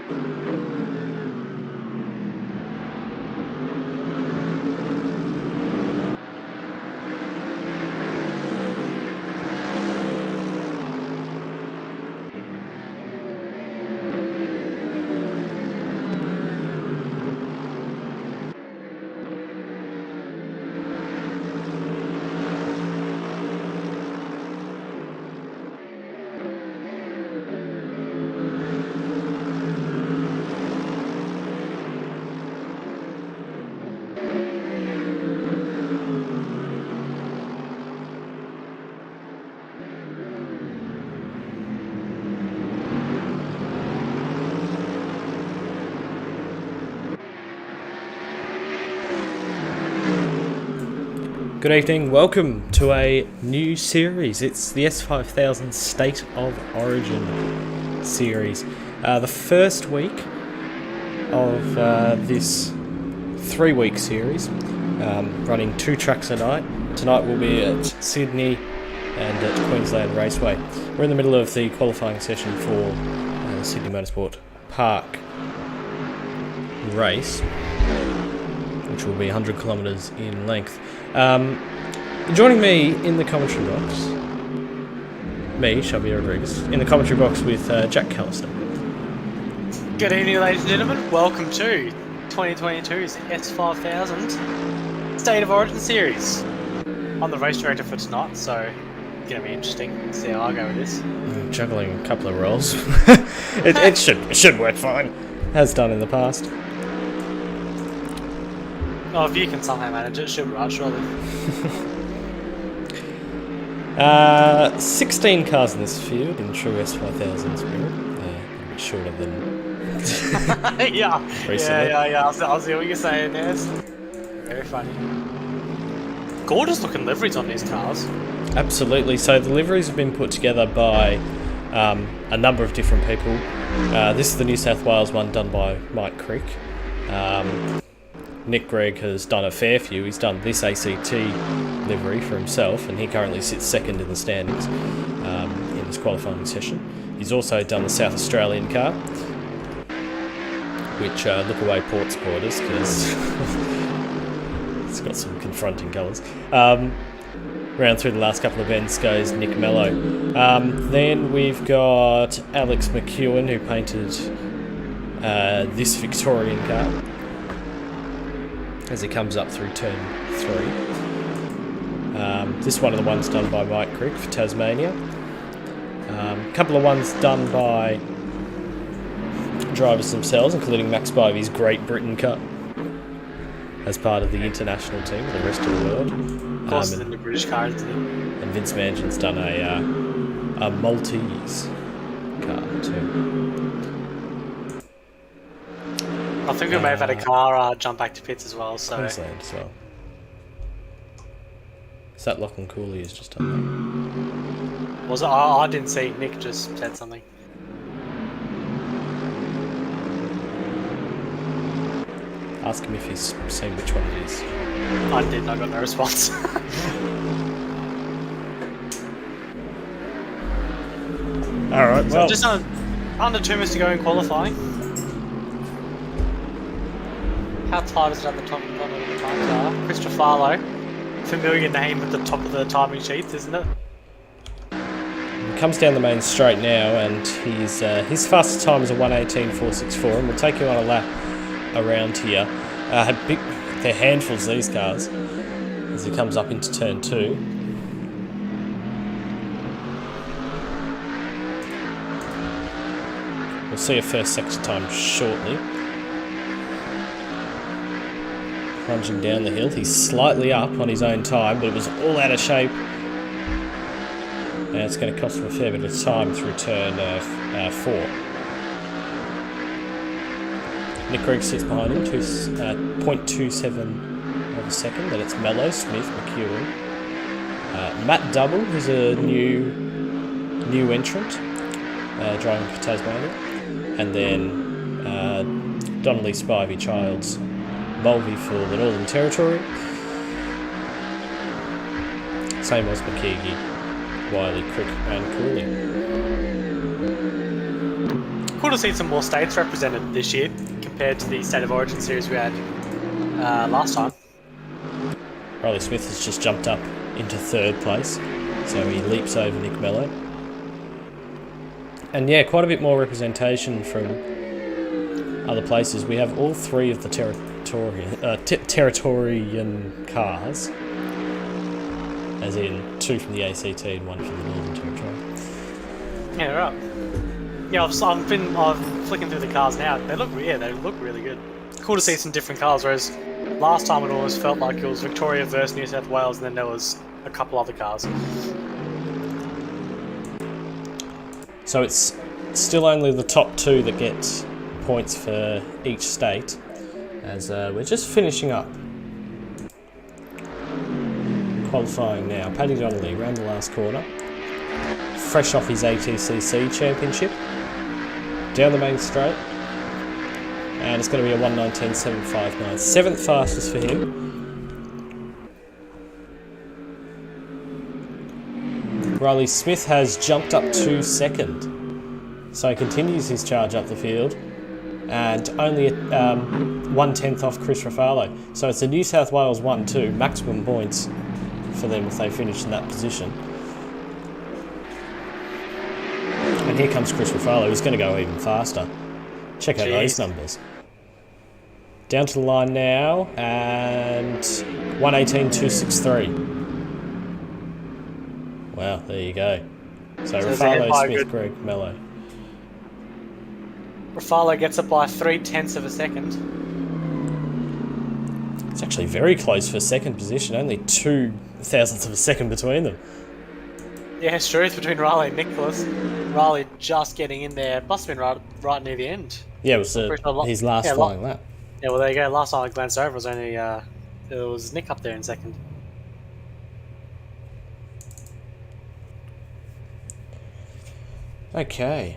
Good evening, welcome to a new series. It's the S5000 State of Origin series. The first week of this 3-week series, running 2 tracks a night. Tonight we'll be at Sydney and at Queensland Raceway. We're in the middle of the qualifying session for the Sydney Motorsport Park race, which will be 100 kilometres in length. Joining me in the commentary box, me, Shelby Rodriguez, in the commentary box with Jack Callister. Good evening, ladies and gentlemen. Welcome to 2022's S5000 State of Origin series. I'm the race director for tonight, so it's going to be interesting to see how I go with this. Juggling a couple of roles. it should work fine, as done in the past. Oh, if you can somehow manage it, should be right, surely. 16 cars in this field in true S5000 spirit. A bit shorter than yeah. recently. Yeah. I'll see what you're saying there. Very funny. Gorgeous looking liveries on these cars. Absolutely. So the liveries have been put together by a number of different people. This is the New South Wales one done by Mike Crick. Nick Gregg has done a fair few. He's done this ACT livery for himself, and he currently sits second in the standings in his qualifying session. He's also done the South Australian car, which look away port supporters, because it's got some confronting colours. Round through the last couple of events goes Nick Mello. Then we've got Alex McEwen, who painted this Victorian car as he comes up through turn 3. This one of the ones done by Mike Crick for Tasmania. A couple of ones done by drivers themselves, including Max Spivey's Great Britain Cup as part of the international team for the rest of the world. Of course, in the British car, isn't it? And Vince Mangin's done a Maltese car too. I think we may have had a car jump back to pits as well, so... Queensland as well. Is that Lachlan Cooley has just done that? Was it? I didn't see. Nick just said something. Ask him if he's seen which one it is. I didn't, I got no response. Alright, well... So just under 2 minutes to go in qualifying. How tight is it at the top of the time car? Chris Refalo, familiar name at the top of the timing sheets, isn't it? He comes down the main straight now, and his fastest time is a 1:18.464, and we'll take you on a lap around here. They're handfuls, these cars, as he comes up into turn 2. We'll see a first sector time shortly. Plunging down the hill, he's slightly up on his own time, but it was all out of shape. And it's going to cost him a fair bit of time through turn 4. Nick Gregg sits behind him, 0.27 of a second. Then it's Mello, Smith, McEwen. Matt Double, who's a new entrant, driving for Tasmania. And then Donnelly, Spivey, Childs, Mulvey for the Northern Territory. Same as McKeague, Wiley, Crick and Cooley. Could to see some more states represented this year compared to the State of Origin series we had last time. Riley Smith has just jumped up into 3rd place, so he leaps over Nick Mello. And yeah, quite a bit more representation from other places. We have all 3 of the Territorian cars, as in 2 from the ACT and 1 from the Northern Territory. Yeah, right. Yeah, I've been flicking through the cars now. They look really good. Cool to see some different cars, whereas last time it always felt like it was Victoria versus New South Wales, and then there was a couple other cars. So it's still only the top 2 that get points for each state, as we're just finishing up qualifying now. Paddy Donnelly around the last corner, fresh off his ATCC championship, down the main straight, and it's going to be a 1:19.759, 7th fastest for him. Riley Smith has jumped up to 2nd, so he continues his charge up the field, and only 1/10 off Chris Refalo. So it's a New South Wales 1-2, maximum points for them if they finish in that position. And here comes Chris Refalo, he's going to go even faster. Check out those numbers. Down to the line now, and 1:18.263. Wow, there you go. So Refalo, Smith, Greg, Mello. Refalo gets it by 0.3 of a second. It's actually very close for 2nd position, only 2 thousandths of a second between them. Yeah, it's true. It's between Riley and Nicholas. Riley just getting in there. Must have been right near the end. Yeah, it was his last flying lap. Yeah, well, there you go. Last time I glanced over, it was only it was Nick up there in 2nd. Okay.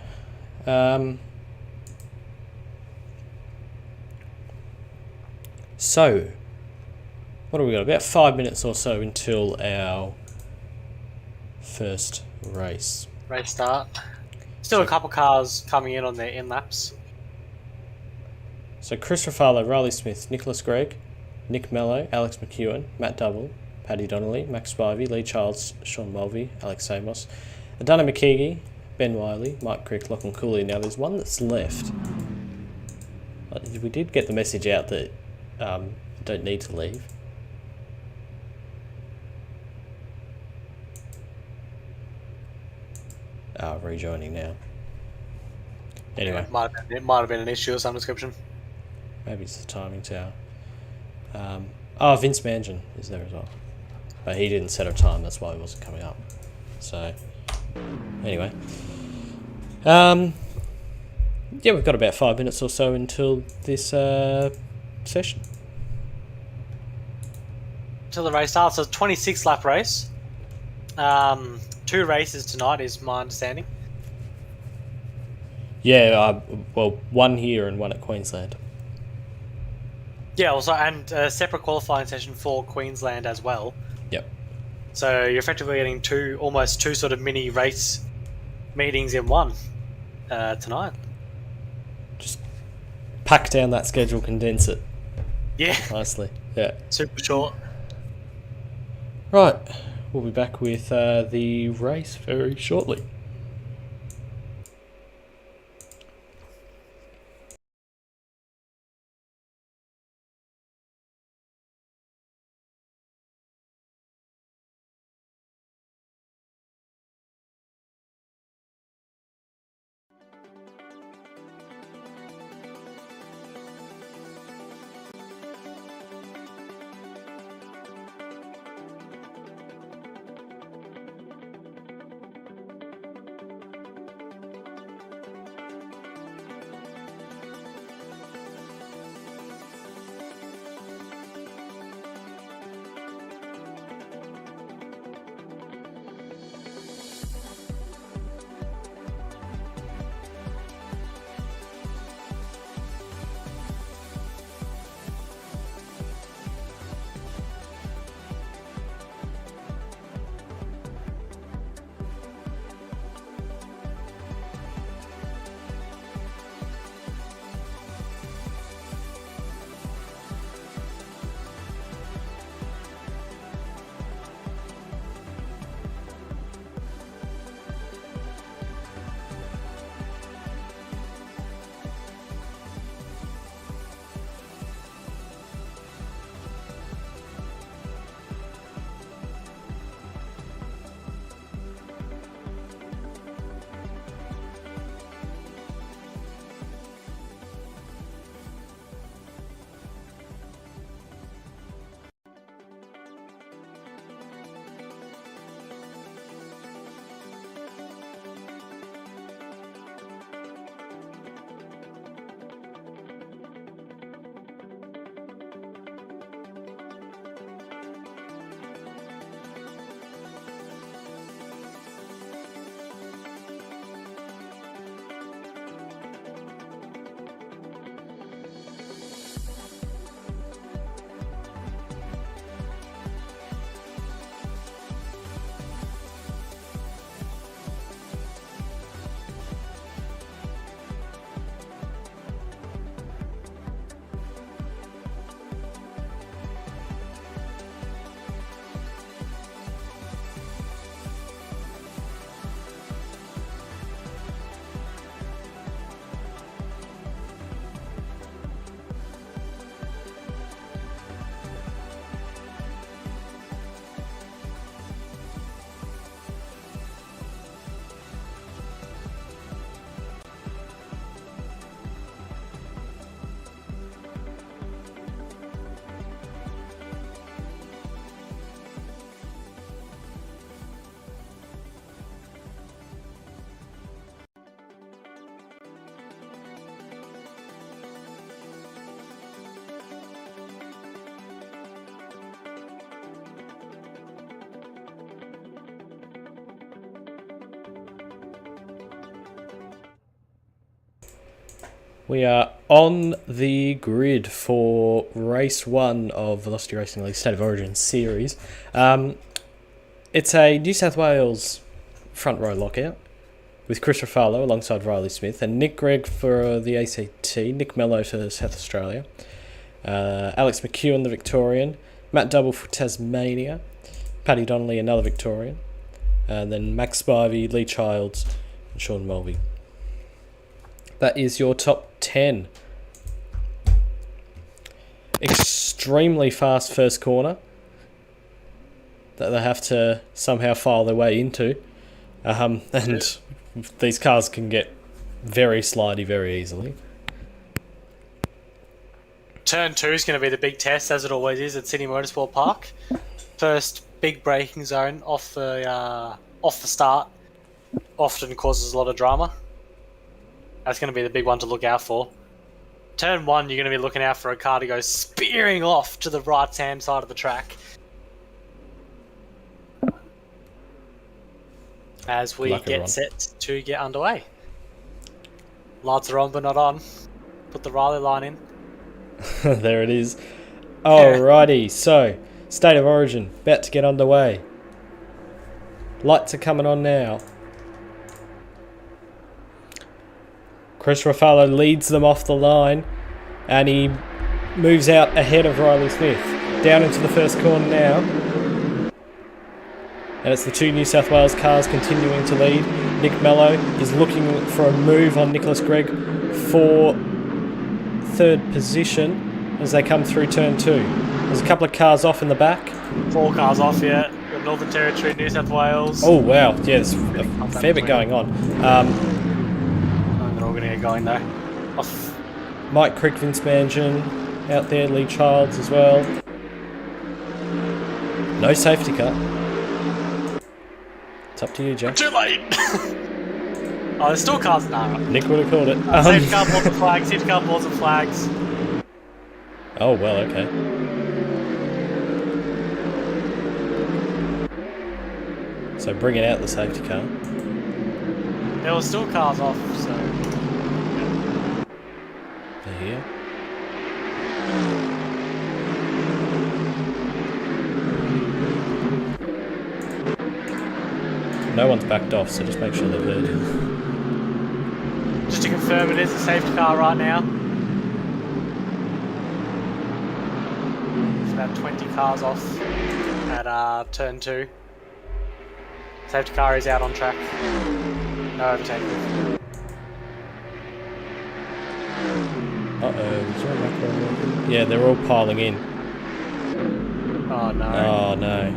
So, what have we got? About 5 minutes or so until our first race. Race start. Still a couple cars coming in on their in-laps. So Chris Refalo, Riley Smith, Nicholas Gregg, Nick Mello, Alex McEwen, Matt Double, Paddy Donnelly, Max Spivey, Lee Childs, Sean Mulvey, Alex Amos, Adana McKeague, Ben Wiley, Mike Crick, Lachlan Cooley. Now there's one that's left. We did get the message out that don't need to leave. Rejoining now. Anyway. It might have been an issue of some description. Maybe it's the timing tower. Vince Mangan is there as well. But he didn't set a time, that's why he wasn't coming up. So, anyway. Yeah, we've got about 5 minutes or so until this session. Until the race starts. So, 26 lap race. 2 races tonight is my understanding. Yeah, well, one here and one at Queensland. Yeah, also, and a separate qualifying session for Queensland as well. Yep. So you're effectively getting almost two sort of mini race meetings in one tonight. Just pack down that schedule, condense it. Yeah. Nicely. Yeah. Super short. Right. We'll be back with the race very shortly. We are on the grid for race 1 of Velocity Racing League State of Origin series. It's a New South Wales front row lockout with Chris Refalo alongside Riley Smith and Nick Gregg for the ACT, Nick Mello for South Australia, Alex McEwen, the Victorian, Matt Double for Tasmania, Paddy Donnelly, another Victorian, and then Max Spivey, Lee Childs, and Sean Mulvey. That is your top 10. Extremely fast first corner that they have to somehow file their way into. And these cars can get very slidey very easily. Turn 2 is going to be the big test, as it always is at Sydney Motorsport Park. First big braking zone off the start often causes a lot of drama. That's going to be the big one to look out for. Turn 1, you're going to be looking out for a car to go spearing off to the right-hand side of the track. As we get set to get underway. Lights are on but not on. Put the Riley line in. There it is. Alrighty, so State of Origin, about to get underway. Lights are coming on now. Chris Refalo leads them off the line and he moves out ahead of Riley Smith. Down into the first corner now. And it's the two New South Wales cars continuing to lead. Nick Mello is looking for a move on Nicholas Gregg for third position as they come through turn 2. There's a couple of cars off in the back. 4 cars off yet. The Northern Territory, New South Wales. Oh wow, yeah, there's a fair bit going on. They're all going to get going though. Off. Mike Crick, Vince Mangan out there, Lee Childs as well. No safety car. It's up to you, Jack. Too late! Oh, there's still cars now. Nick would have called it. Safety car, balls and flags, safety car, balls and flags. Oh, well, okay. So bringing out the safety car. There were still cars off, so... They're here. No one's backed off, so just make sure they're cleared in. Just to confirm, it is a safety car right now. It's about 20 cars off at turn 2. Safety car is out on track. No overtaking. Uh-oh. Yeah, they're all piling in. Oh no. Oh no.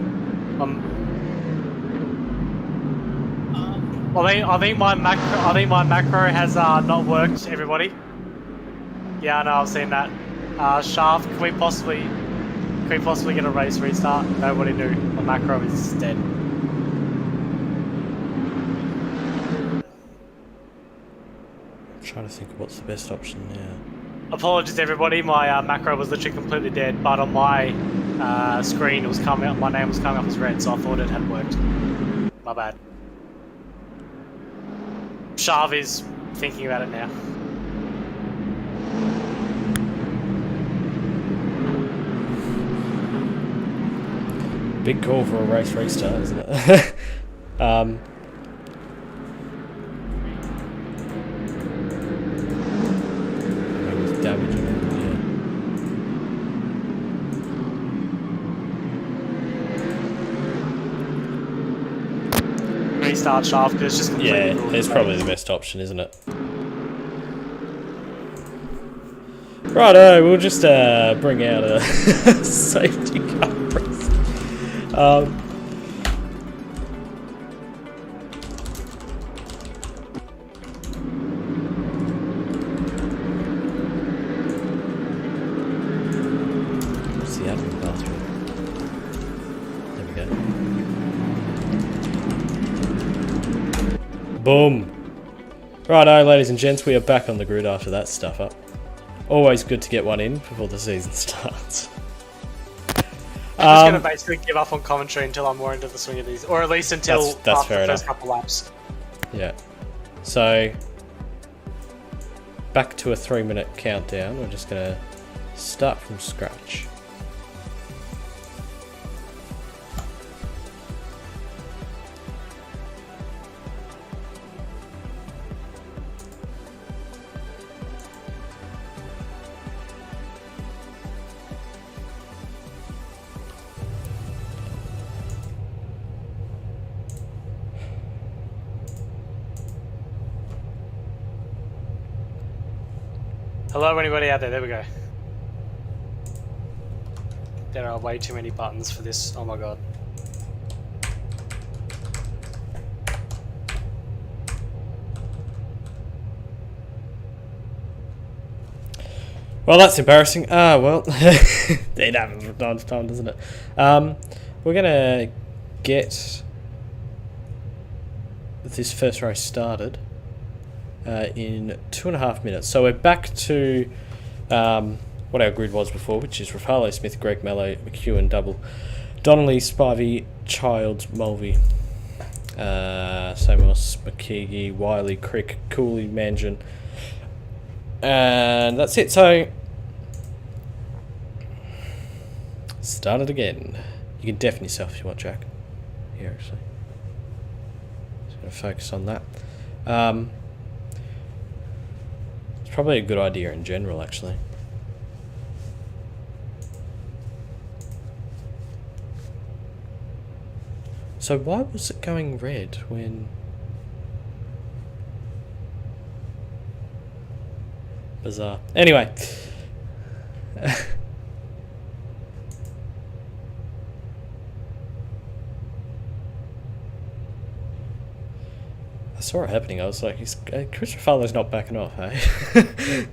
I think my macro has not worked, everybody. Yeah, I know, I've seen that. Shaft, can we possibly get a race restart? Nobody knew. My macro is dead. I'm trying to think of what's the best option now. Apologies, everybody. My macro was literally completely dead, but on my screen it was coming up. My name was coming up as red, so I thought it had worked. My bad. Shav is thinking about it now. Big call for a race restart, isn't it? Damage, yeah. Restart shaft because it's just completely Yeah, it's probably the best option, isn't it? Righto, we'll just bring out a safety car press. What's the admin bathroom? There we go. Boom. Righto, ladies and gents, we are back on the grid after that stuff up. Always good to get one in before the season starts. I'm just going to basically give up on commentary until I'm more into the swing of these, or at least until that's after fair the first enough. couple laps. Yeah. So back to a 3-minute countdown. We're just going to start from scratch. Hello, anybody out there? There we go. There are way too many buttons for this. Oh my god. Well, that's embarrassing. Well, it happens from time to time, doesn't it? We're going to get this first race started in 2.5 minutes. So we're back to what our grid was before, which is Refalo, Smith, Greg, Mello, McEwen, Double, Donnelly, Spivey, Childs, Mulvey, Samos, McKeague, Wiley, Crick, Cooley, Mangan, and that's it. So start it again. You can deafen yourself if you want, Jack. Here, actually. Just going to focus on that. It's probably a good idea in general, actually. So why was it going red when... Bizarre. Anyway. I saw it happening. I was like, Chris Refalo's not backing off, eh?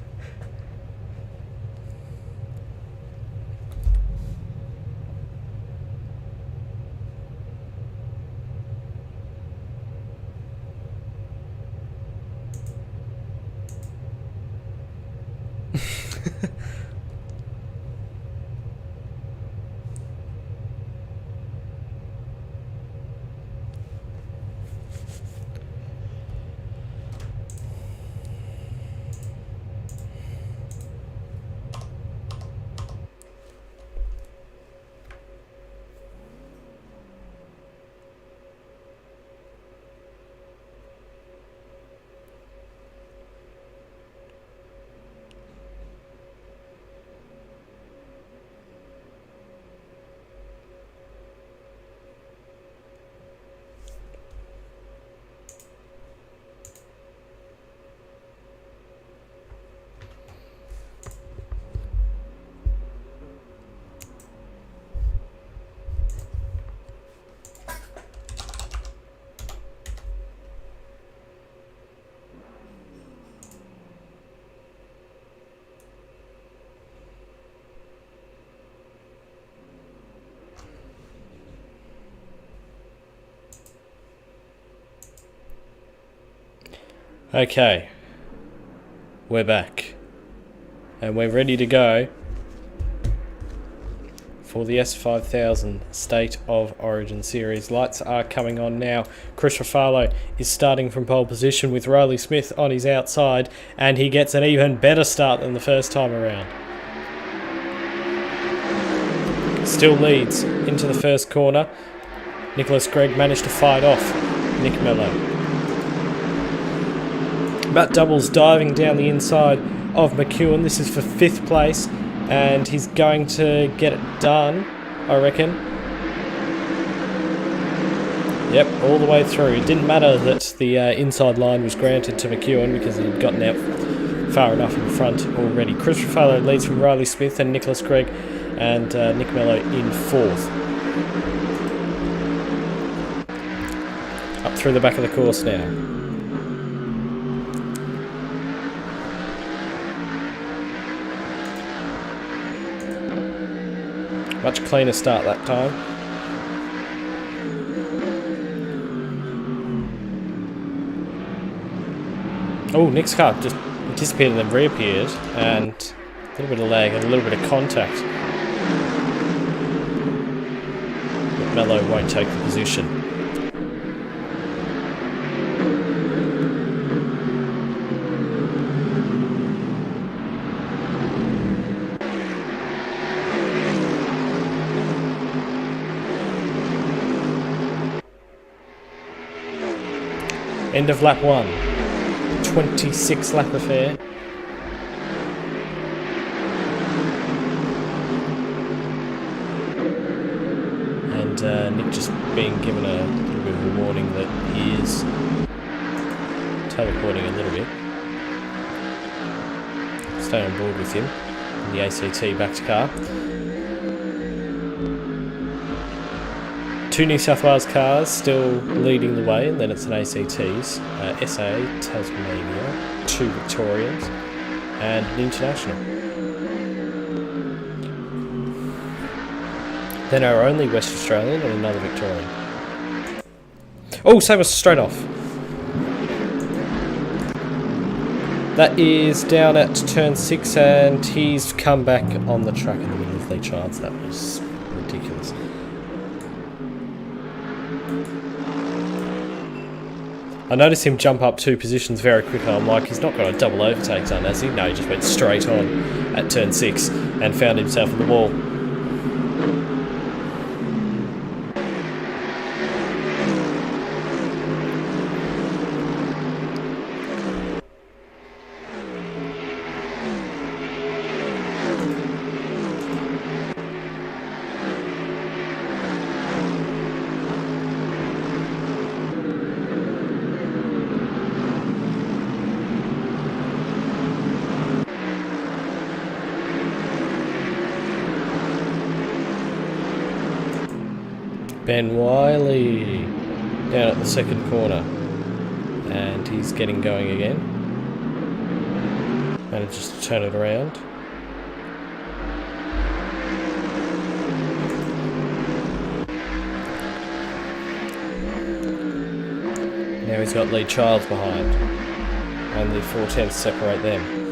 Okay, we're back and we're ready to go for the S5000 State of Origin Series. Lights are coming on now. Chris Refalo is starting from pole position with Riley Smith on his outside, and he gets an even better start than the first time around. Still leads into the first corner. Nicholas Gregg managed to fight off Nick Mello. Matt Double's diving down the inside of McEwen. This is for 5th place, and he's going to get it done, I reckon. Yep, all the way through. It didn't matter that the inside line was granted to McEwen because he'd gotten out far enough in front already. Chris Refalo leads from Riley Smith and Nicholas Gregg, and Nick Mello in 4th. Up through the back of the course now. Much cleaner start that time. Oh, Nick's car just disappeared and then reappeared, and a little bit of lag and a little bit of contact. But Mello won't take the position. End of lap 1. 26 lap affair. And Nick just being given a little bit of a warning that he is teleporting a little bit. Stay on board with him in the ACT back to car. 2 New South Wales cars still leading the way, and then it's an ACT's, SA, Tasmania, 2 Victorians, and an International. Then our only West Australian and another Victorian. Oh, save us straight off. That is down at turn 6, and he's come back on the track in the middle of the chance. That was ridiculous. I noticed him jump up 2 positions very quickly. I'm like, he's not got a double overtake done, has he? No, he just went straight on at turn 6 and found himself on the wall. Ben Wiley down at the second corner, and he's getting going again. Manages to turn it around. Now he's got Lee Childs behind. Only 4 tenths separate them.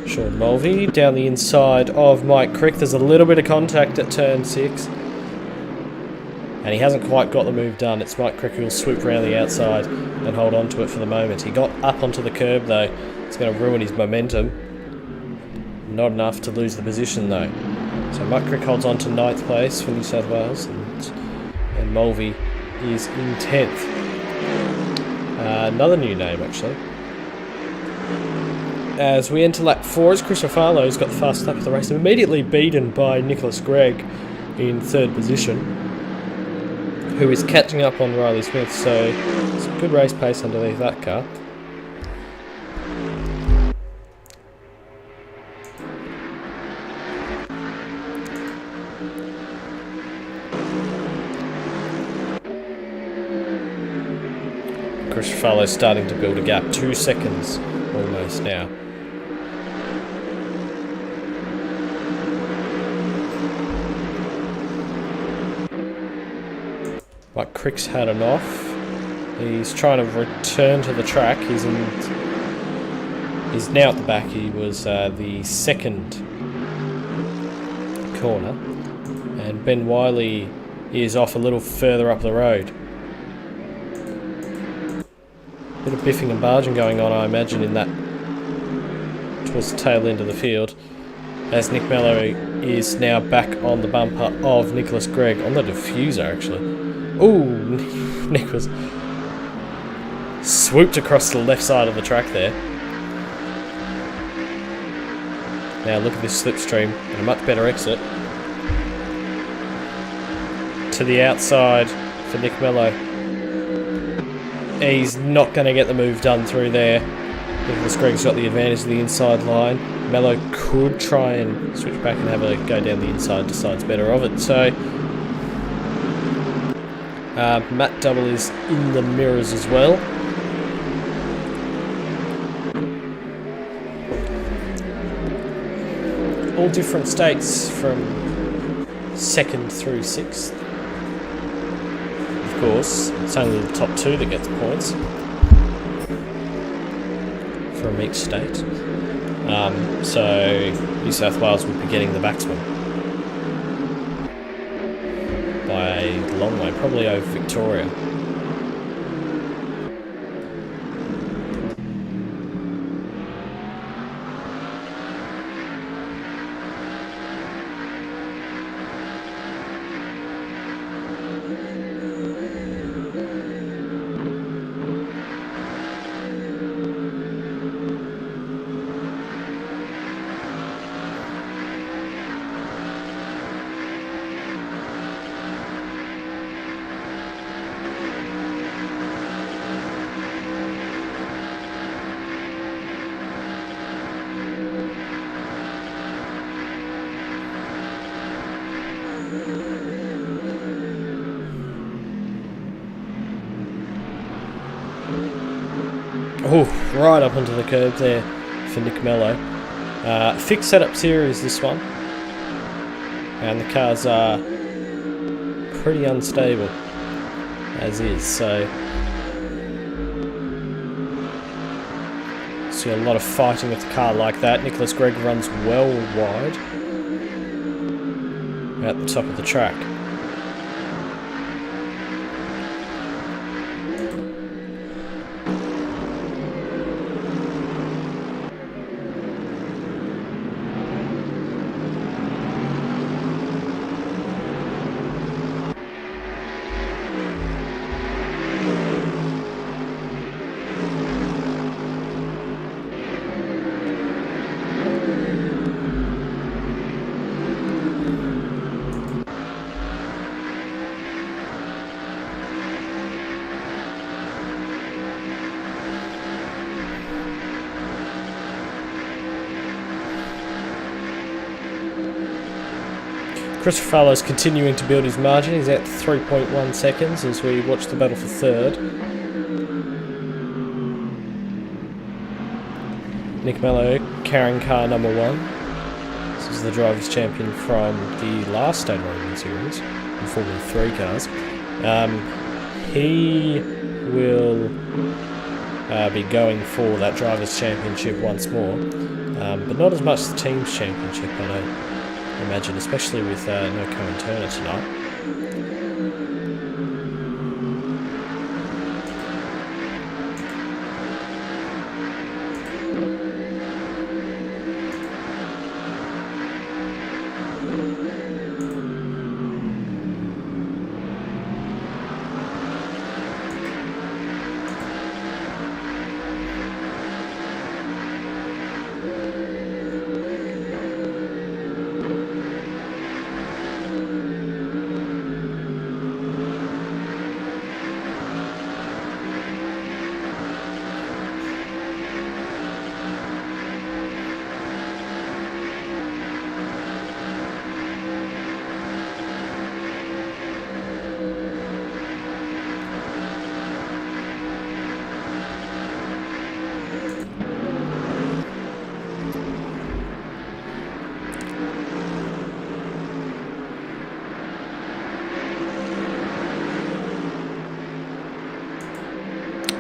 Sean Mulvey down the inside of Mike Crick. There's a little bit of contact at turn 6. And he hasn't quite got the move done. It's Mike Crick who will swoop around the outside and hold on to it for the moment. He got up onto the curb though. It's going to ruin his momentum. Not enough to lose the position though. So Mike Crick holds on to 9th place for New South Wales. And Mulvey is in 10th. Another new name actually. As we enter lap 4, as Chris Refalo's got the fast lap of the race, immediately beaten by Nicholas Gregg in 3rd position, who is catching up on Riley Smith, so it's a good race pace underneath that car. Chris Refalo's starting to build a gap, 2 seconds almost now. Mike Crick's had an off. He's trying to return to the track. He's now at the back. He was the second corner. And Ben Wiley is off a little further up the road. Bit of biffing and barging going on, I imagine, in that towards the tail end of the field. As Nick Mello is now back on the bumper of Nicholas Gregg, on the diffuser actually. Ooh, Nick was swooped across the left side of the track there. Now look at this slipstream and a much better exit. To the outside for Nick Mello. He's not going to get the move done through there. Nicholas Gregg's got the advantage of the inside line. Mello could try and switch back and have a go down the inside, decides better of it. So Matt Double is in the mirrors as well. All different states from 2nd through 6th. Of course, it's only the top 2 that gets points from each state. So New South Wales would be getting the backsman by a long way, probably over Victoria. Oh, right up onto the curb there for Nick Mello. Fixed setup series this one. And the cars are pretty unstable as is, so see a lot of fighting with the car like that. Nicholas Gregg runs well wide at the top of the track. Chris Refalo's continuing to build his margin. He's at 3.1 seconds as we watch the battle for third. Nick Mello carrying car number 1. This is the Drivers' Champion from the last State of Origin series, in Formula 3 cars. He will be going for that Drivers' Championship once more, but not as much the Teams' Championship, I don't imagine, especially with no Cohen Turner tonight.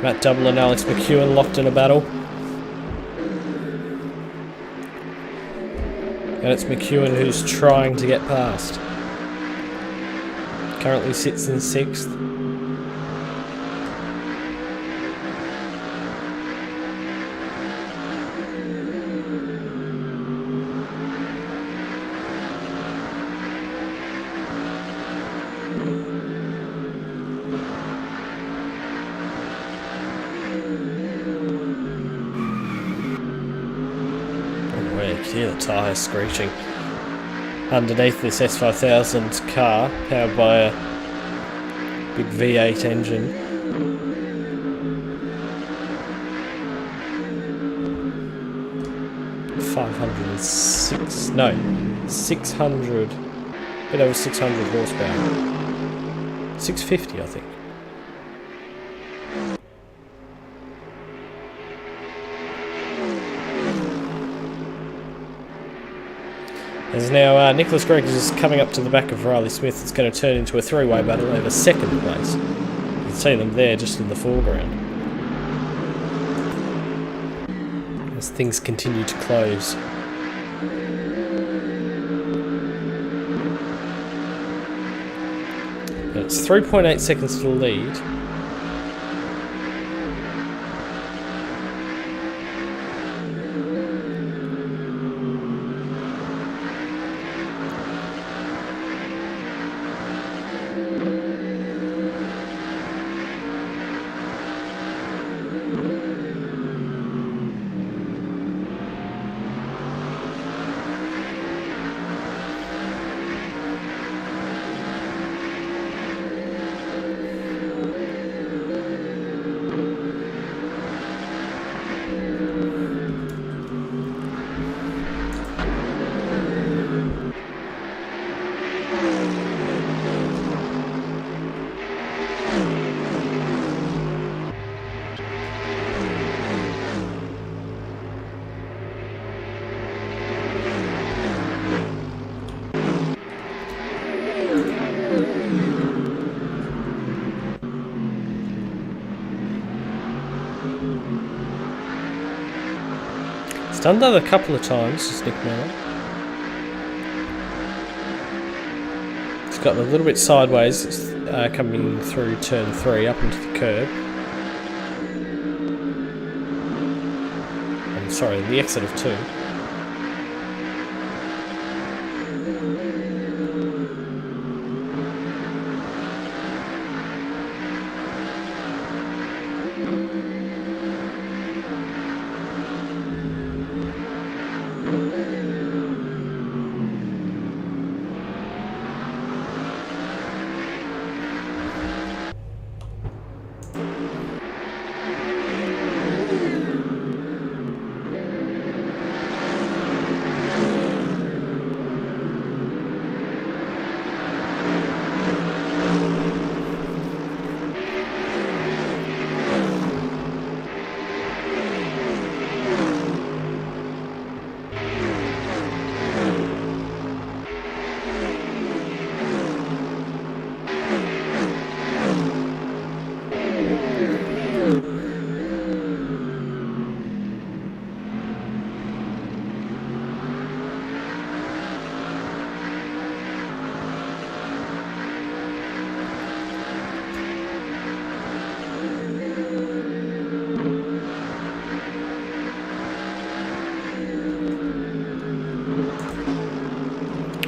Matt Double and Alex McEwen locked in a battle. And it's McEwen who's trying to get past. Currently sits in 6th. Hear the tyres screeching underneath this S5000 car, powered by a big V8 engine. No, 600, a bit over 600 horsepower. 650, I think. As now Nicholas Gregg is coming up to the back of Riley Smith. It's going to turn into a 3-way battle over 2nd place. You can see them there just in the foreground. As things continue to close. But it's 3.8 seconds to the lead. done that a couple of times, just Nick Miller. He's got a little bit sideways coming through turn 3 up into the curb. I'm sorry, the exit of 2.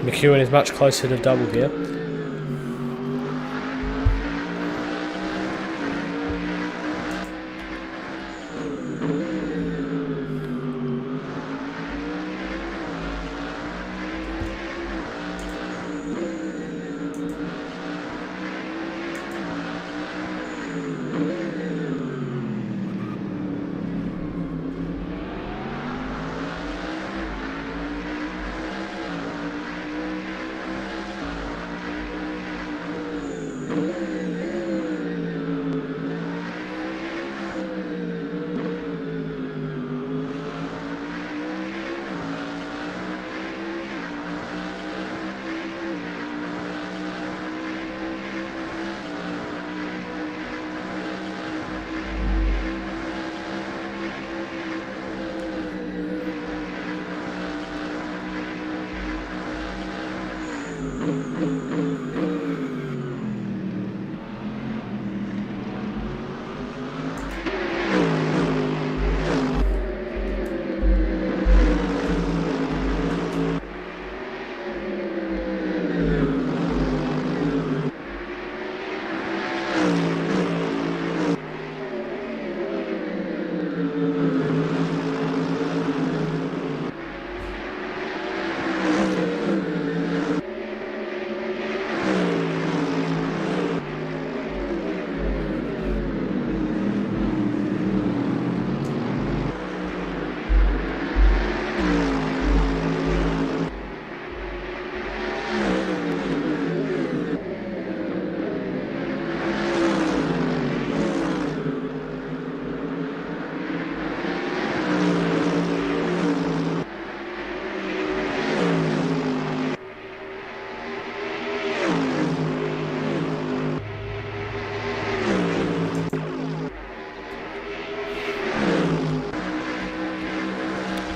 McEwen is much closer to double here.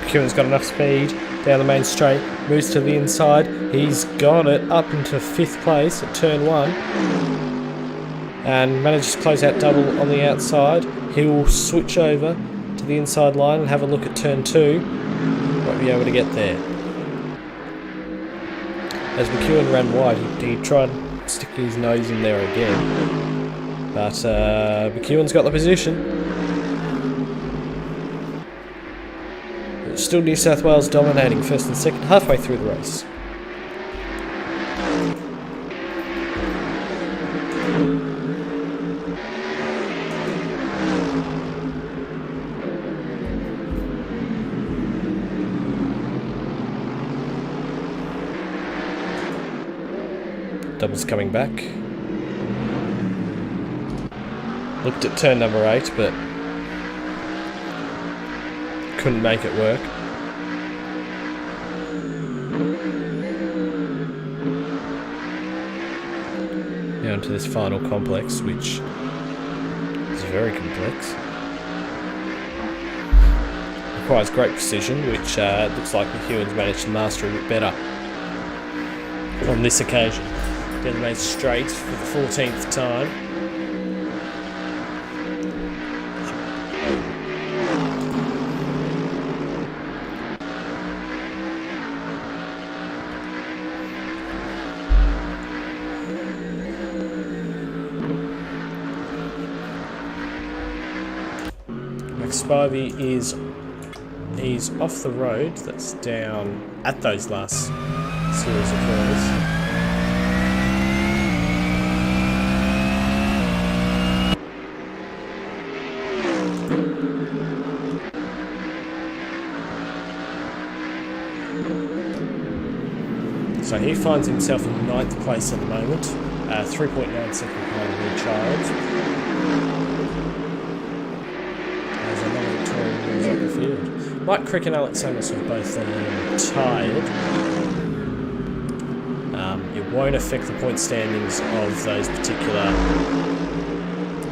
McEwen's got enough speed down the main straight, moves to the inside, he's got it up into 5th place at turn 1 and manages to close out double on the outside. He will switch over to the inside line and have a look at turn 2, won't be able to get there. As McEwen ran wide, he tried sticking his nose in there again, but McEwen's got the position. Still New South Wales dominating first and second, halfway through the race. Double's coming back. Looked at turn number 8, but couldn't make it work. Now into this final complex, which is very complex. requires great precision, which looks like McEwen's managed to master a bit better on this occasion. Getting made straight for the 14th time. Spivey is off the road. That's down at those last series of corners. So he finds himself in 9th place at the moment, 3.9 second behind Lee Childs. Mike Crick and Alex Amos are both tired. It won't affect the point standings of those particular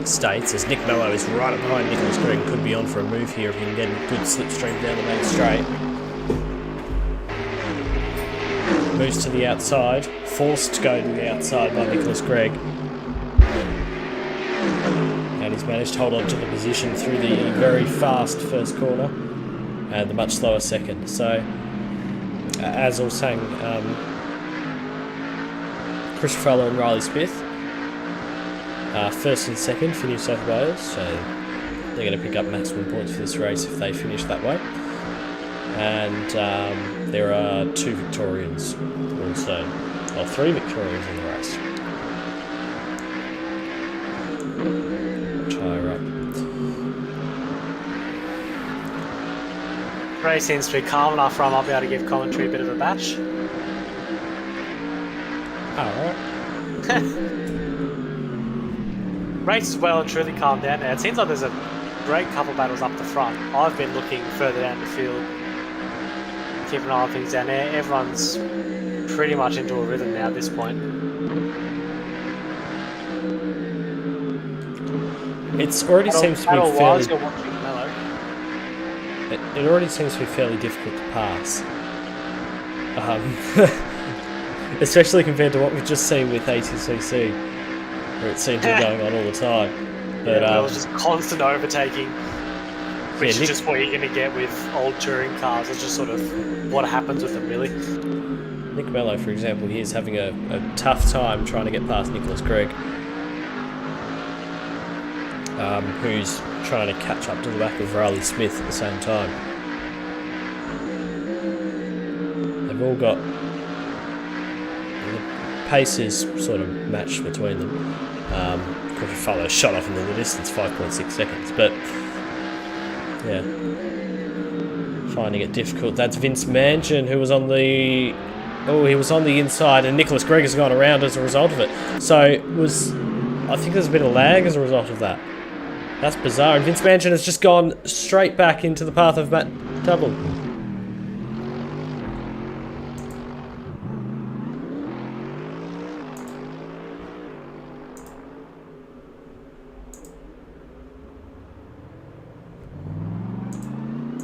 states, as Nick Mello is right up behind Nicholas Green. Could be on for a move here if he can get a good slipstream down the main straight. Moves to the outside, forced to go to the outside by Nicholas Gregg. And he's managed to hold on to the position through the very fast first corner and the much slower second. So, as I was saying, Chris Refalo and Riley Smith, first and second for New South Wales, so they're going to pick up maximum points for this race if they finish that way. And there are 2 Victorians also, or 3 Victorians in the race. Higher up. Race seems to be calm enough where I might be able to give commentary a bit of a batch. Alright. Race is well and truly calmed down now. It seems like there's a great couple battles up the front. I've been looking further down the field, keeping an eye on things down there. Everyone's pretty much into a rhythm now at this point. It's already seems to be fairly... You're watching Mello. It already seems to be fairly difficult to pass. Especially compared to what we've just seen with ATCC, where it seemed to be going on all the time. But it was just constant overtaking, which is just what you're going to get with old touring cars. It's just sort of what happens with them, really. Nick Mello, for example, he is having a tough time trying to get past Nicholas Gregg, who's trying to catch up to the back of Riley Smith at the same time. They've all got... the pace is sort of matched between them. Refalo shot off into the distance, 5.6 seconds, but yeah, finding it difficult. That's Vince Manchin, who was on the... he was on the inside, and Nicholas Gregg has gone around as a result of it. So I think there's a bit of lag as a result of that. That's bizarre. And Vince Manchin has just gone straight back into the path of Matt Double.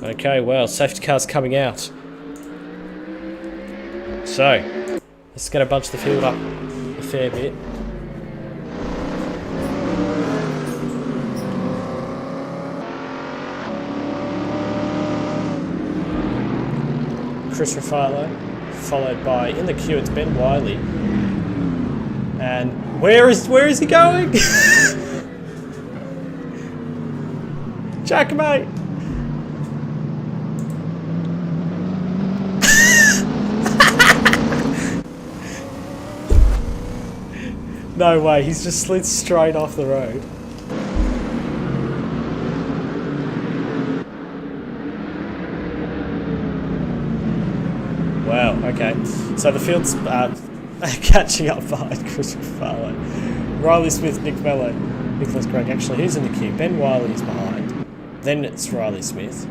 Okay, well, safety car's coming out. So, let's get a bunch of the field up a fair bit. Chris Refalo, followed by, in the queue, it's Ben Wiley. And where is he going? Jackmate! No way, he's just slid straight off the road. Wow, okay. So the field's catching up behind Chris Refalo. Riley Smith, Nick Mello, Nicholas Gregg. Actually, who's in the queue? Ben Wiley is behind. Then it's Riley Smith.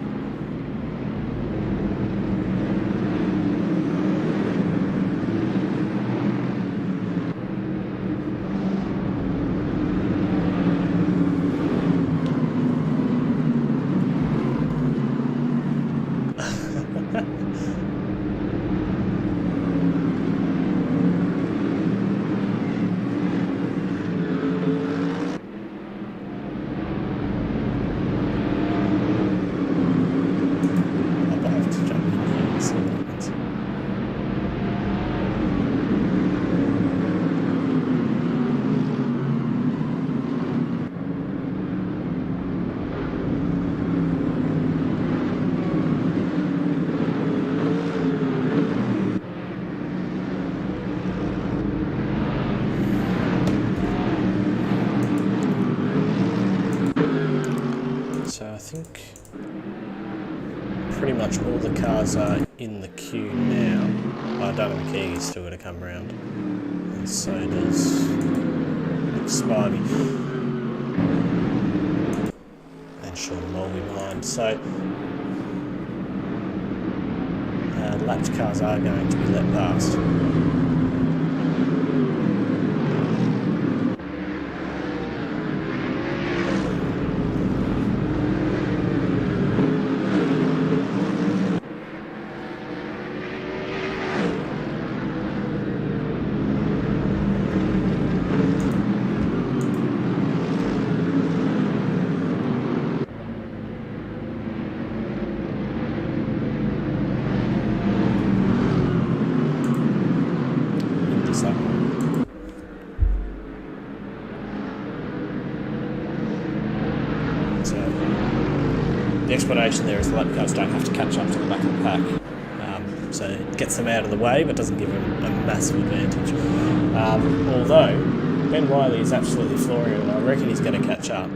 think pretty much all the cars are in the queue now. I don't know, Keegan's still going to come round. And so does Spivey. And Sean Mulvey behind. So lapped cars are going to be let past. The explanation there is the lap cars don't have to catch up to the back of the pack, so it gets them out of the way but doesn't give them a massive advantage. Although Ben Wiley is absolutely flooring it, and I reckon he's going to catch up.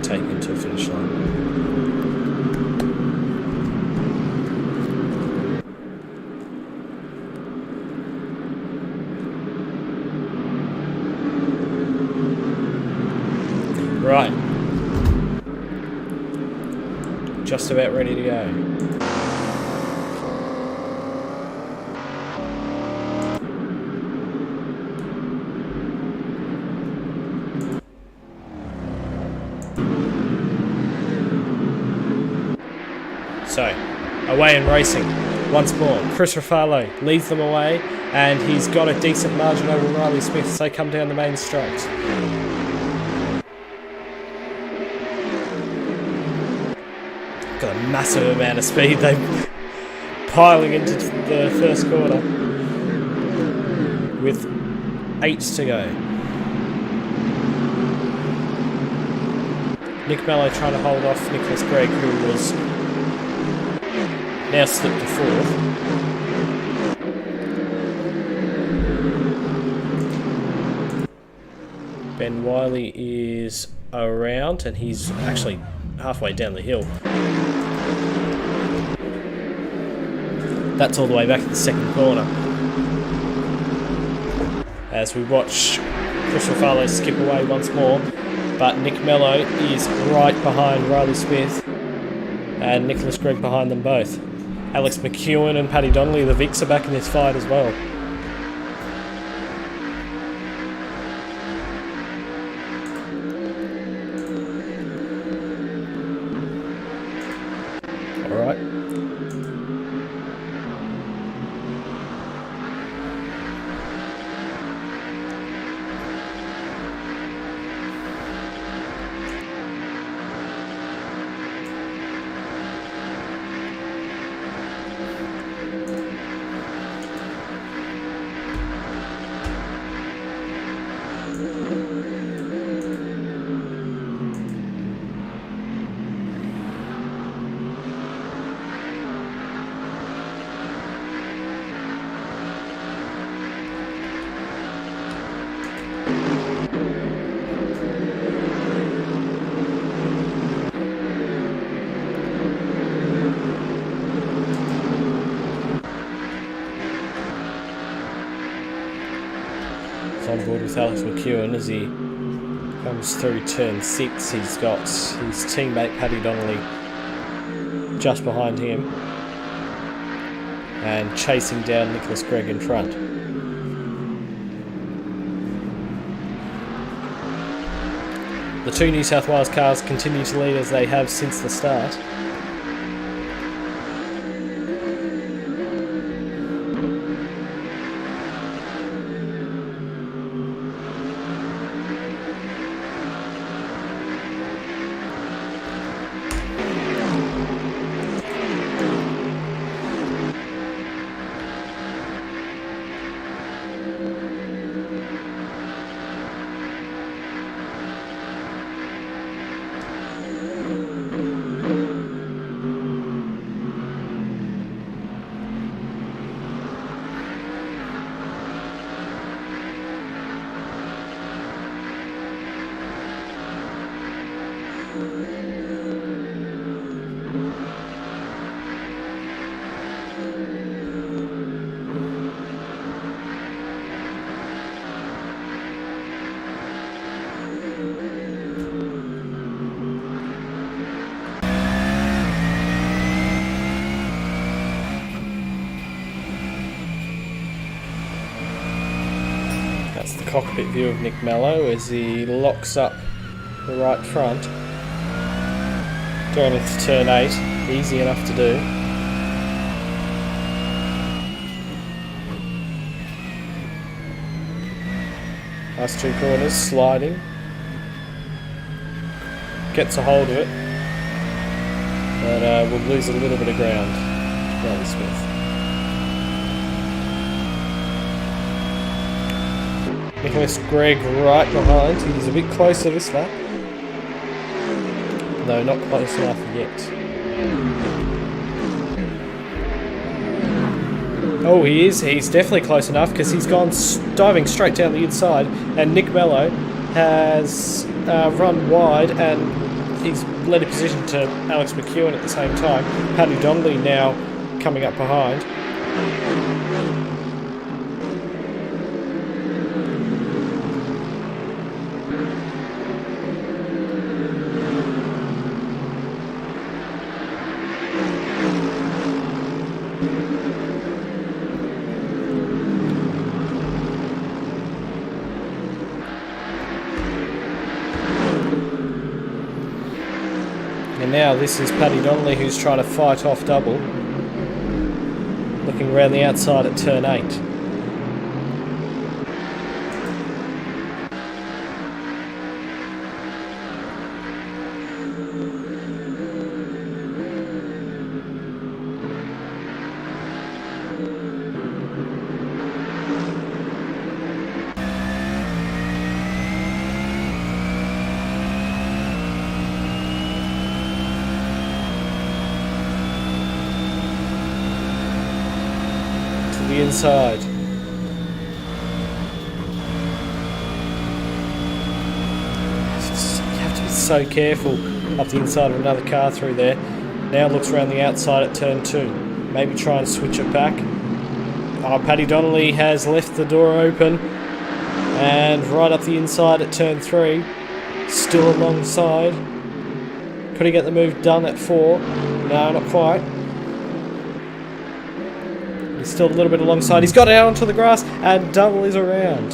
Taken to a finish line. Right. Just about ready to go. So, away and racing once more. Chris Refalo leads them away, and he's got a decent margin over Riley Smith as they come down the main straight. Got a massive amount of speed. They're piling into the first quarter with 8 to go. Nick Mello trying to hold off Nicholas Gregg, who was now slipped to 4th. Ben Wiley is around, and he's actually halfway down the hill. That's all the way back at the second corner. As we watch Chris Refalo skip away once more, but Nick Mello is right behind Riley Smith and Nicholas Gregg behind them both. Alex McEwen and Paddy Donnelly, the Vicks, are back in this fight as well. Alright. on board with Alex McEwen as he comes through turn 6. He's got his teammate Paddy Donnelly just behind him and chasing down Nicholas Gregg in front. The two New South Wales cars continue to lead as they have since the start. That's the cockpit view of Nick Mello as he locks up the right front. Going into turn 8, easy enough to do. Last two corners, sliding. Gets a hold of it, but will lose a little bit of ground. Riley Smith. Nicholas Gregg right behind. He's a bit closer this lap. No, not close enough yet. Oh, he is. He's definitely close enough because he's gone diving straight down the inside, and Nick Mello has run wide and he's led a position to Alex McEwen at the same time. Paddy Donnelly now coming up behind. And now this is Paddy Donnelly who's trying to fight off double. Looking around the outside at turn 8. The inside. You have to be so careful up the inside of another car through there. Now looks around the outside at turn 2. Maybe try and switch it back. Oh, Paddy Donnelly has left the door open and right up the inside at turn 3. Still alongside. Could he get the move done at 4? No, not quite. He's still a little bit alongside. He's got out onto the grass and double is around.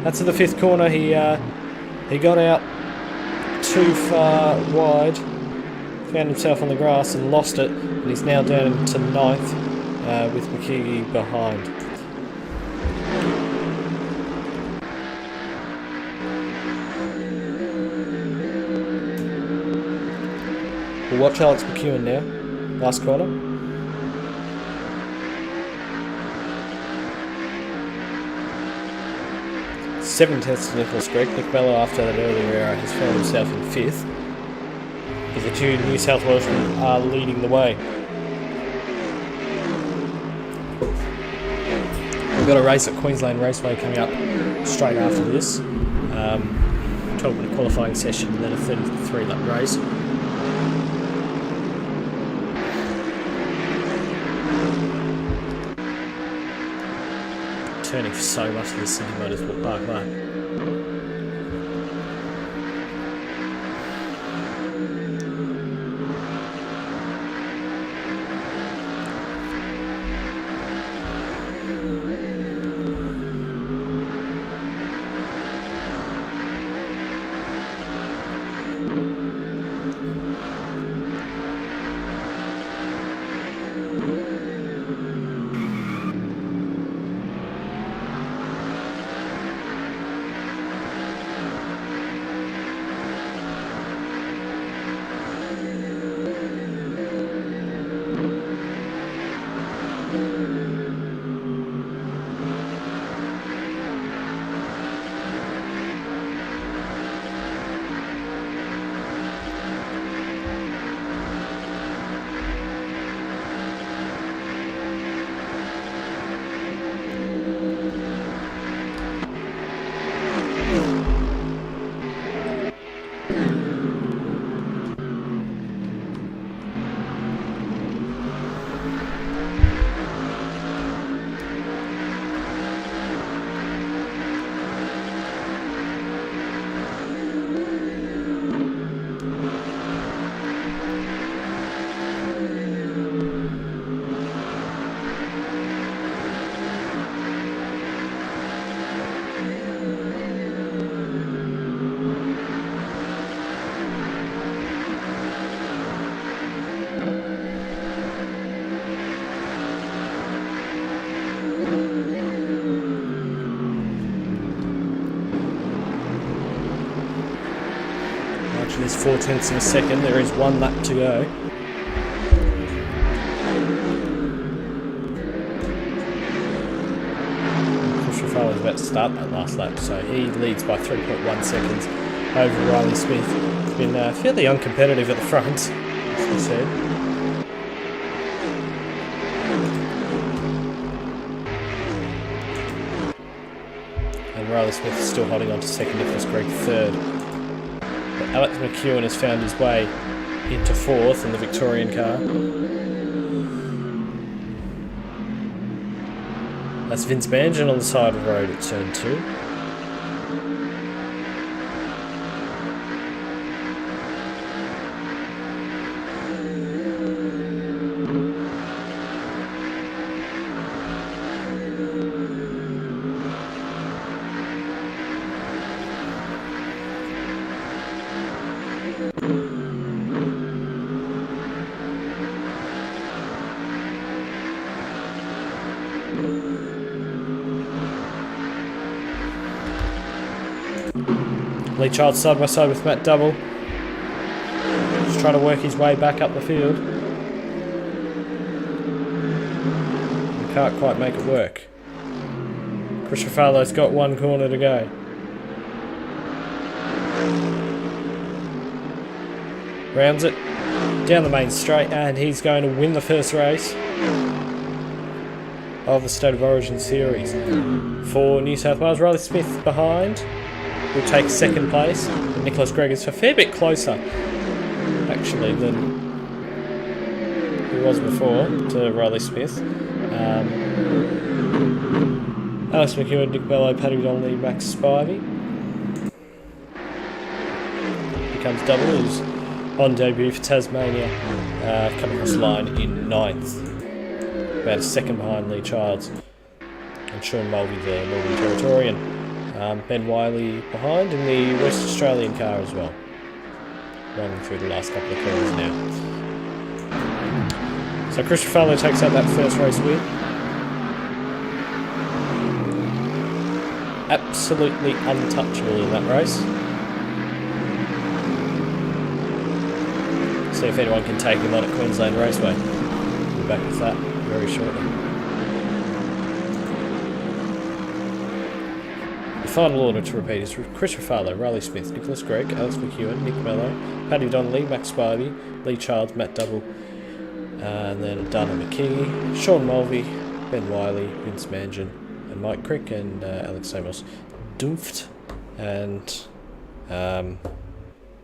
That's at the 5th corner. He got out too far wide. Found himself on the grass and lost it. And he's now down to 9th with McKeague behind. We'll watch Alex McEwen now. Last corner. Seven tenths to Nicholas Gregg. Nick Mello, after that earlier error, has found himself in 5th. But the two New South Welshmen are leading the way. We've got a race at Queensland Raceway coming up straight after this. 12-minute qualifying session and then a 33-lap race. turning for so much of the Sydney Motorsport Park lap. Is 0.4 of a second. There is 1 lap to go. Refalo is about to start that last lap, so he leads by 3.1 seconds over Riley Smith. He's been fairly uncompetitive at the front, as we said. And Riley Smith is still holding on to second, Nicholas Gregg third. Alex McEwen has found his way into fourth in the Victorian car. That's Vince Mangan on the side of the road at turn 2. Lee Child side by side with Matt Double. Just trying to work his way back up the field. He can't quite make it work. Chris Refalo's got 1 corner to go. Rounds it down the main straight, and he's going to win the first race of the State of Origin Series. For New South Wales, Riley Smith behind will take second place. Nicholas Gregg is a fair bit closer, actually, than he was before to Riley Smith. Alex McEwen, Nick Bello, Paddy Donnelly, Max Spivey. Becomes double, who's on debut for Tasmania, coming across the line in 9th. About a second behind Lee Childs. And Sean Mulvey, the Northern Territorian. Ben Wiley behind in the West Australian car as well. Running through the last couple of corners now. So Chris Refalo takes out that first race win. Absolutely untouchable in that race. See if anyone can take him on at Queensland Raceway. We'll be back with that very shortly. The final order to repeat is Chris Refalo, Riley Smith, Nicholas Gregg, Alex McEwen, Nick Mello, Paddy Donnelly, Max Spivey, Lee Childs, Matt Double, and then Dana McKee, Sean Mulvey, Ben Wiley, Vince Mangan, and Mike Crick, and Alex Samos Dunft, and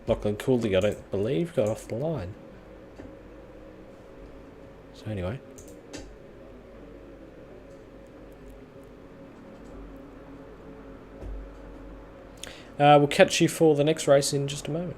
Lachlan Cooley, I don't believe, got off the line. So anyway. We'll catch you for the next race in just a moment.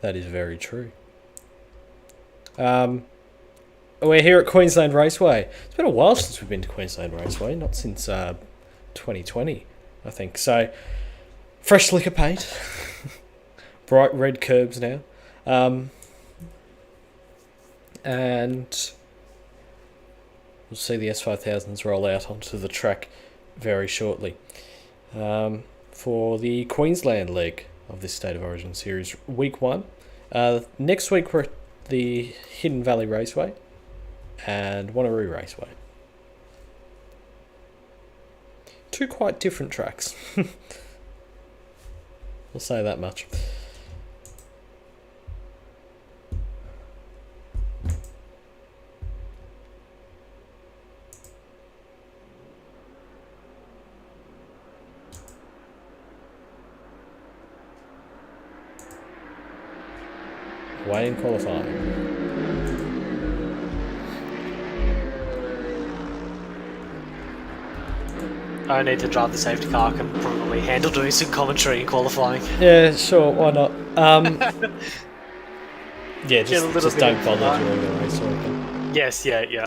That is very true. We're here at Queensland Raceway. It's been a while since we've been to Queensland Raceway, not since 2020, I think. So, fresh liquor paint, bright red curbs now, and we'll see the S5000s roll out onto the track very shortly for the Queensland leg of this State of Origin series, week 1. Next week we're at the Hidden Valley Raceway and Wanneroo Raceway. 2 quite different tracks. We'll say that much. Way in qualifying. I need to drive the safety car. I can probably handle doing some commentary in qualifying. Yeah, sure, why not? Yeah, just don't bother during the race. Yes, yeah.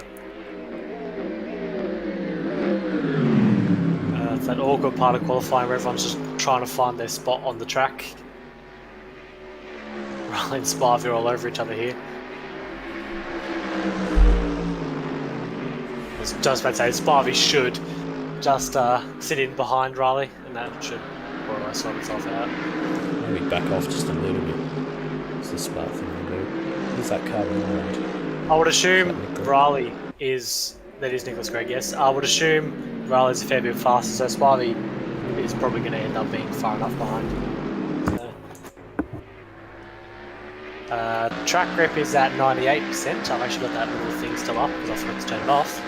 It's that awkward part of qualifying where everyone's just trying to find their spot on the track. Riley and Spivey all over each other here. I was just about to say, Spivey should just sit in behind Riley, and that should more or less sort itself out. Maybe back off just a little bit. It's the smart thing to do. Who's that car behind? I would assume Riley is... That is Nicholas Gregg, yes. I would assume Riley's a fair bit faster, so Spivey is probably going to end up being far enough behind. Track grip is at 98%. I've actually got that little thing still up because I forgot to turn it off.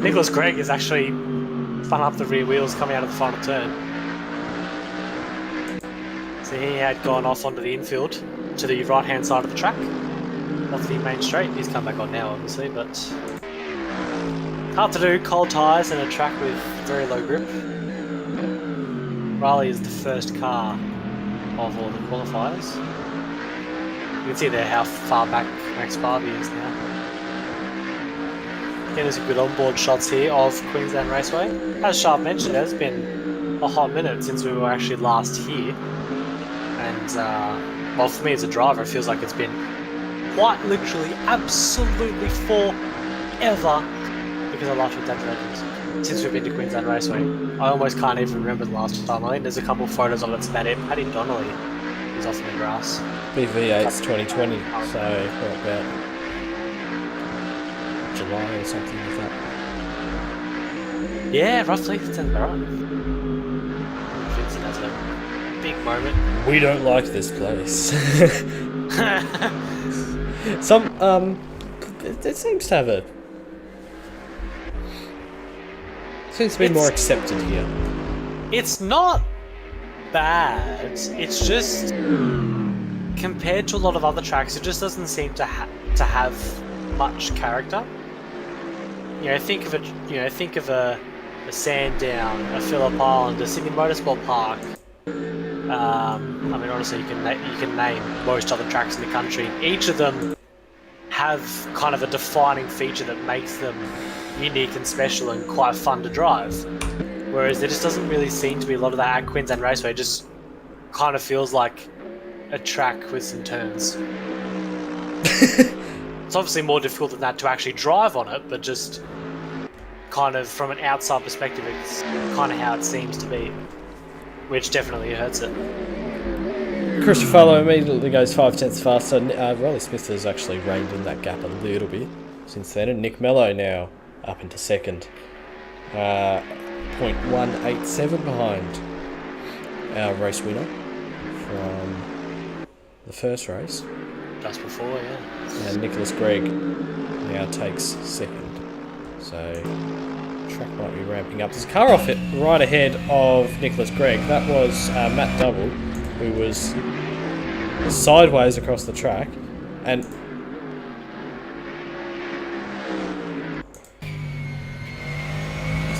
Nicholas Gregg is actually spun up the rear wheels coming out of the final turn. So he had gone off onto the infield to the right hand side of the track, off the main straight. He's come back on now obviously, but hard to do, cold tyres and a track with very low grip. Riley is the first car of all the qualifiers. You can see there how far back Max Barbie is now. Again, there's some good onboard shots here of Queensland Raceway. As Sharp mentioned, it's been a hot minute since we were actually last here. And, well, for me as a driver, it feels like it's been quite literally, absolutely forever, because I like to exaggerate, since we've been to Queensland Raceway. I almost can't even remember the last time. I think there's a couple of photos of it, that's about it. Paddy Donnelly is off in the grass. BV8's 2020, so what about July or something like that? Yeah, roughly, that sounds about right. Vincent has a big moment. We don't like this place. It seems to have a... Seems to be more accepted here. It's not bad, it's just... Compared to a lot of other tracks, it just doesn't seem to have much character. You know, think of a Sandown, a Phillip Island, a Sydney Motorsport Park. I mean, honestly, you can name most other tracks in the country. Each of them have kind of a defining feature that makes them unique and special and quite fun to drive. Whereas there just doesn't really seem to be a lot of that at Queensland Raceway. It just kind of feels like a track with some turns. It's obviously more difficult than that to actually drive on it, but just kind of from an outside perspective, it's kind of how it seems to be, which definitely hurts it. Chris Refalo immediately goes 5 tenths faster. Riley Smith has actually reined in that gap a little bit since then, and Nick Mello now up into second. 0.187 behind our race winner from the first race. Just before, yeah. And Nicholas Gregg now takes second. So, track might be ramping up. There's a car off it right ahead of Nicholas Gregg. That was Matt Double, who was sideways across the track. And is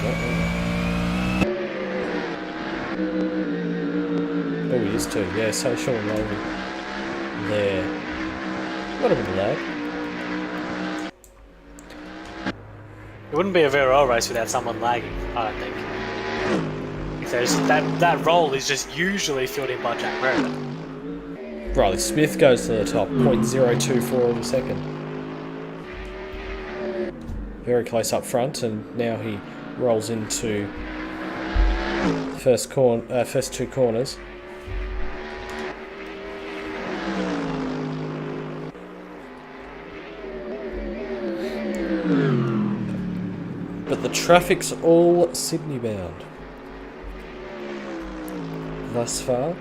that right? Oh, he is those two. Yeah, Social and Logan there. A little bit of lag. It wouldn't be a VRL race without someone lagging, I don't think. If there's that role is just usually filled in by Jack Murdock. Riley Smith goes to the top, 0.024 of a second. Very close up front, and now he rolls into the first two corners. But the traffic's all Sydney bound thus far.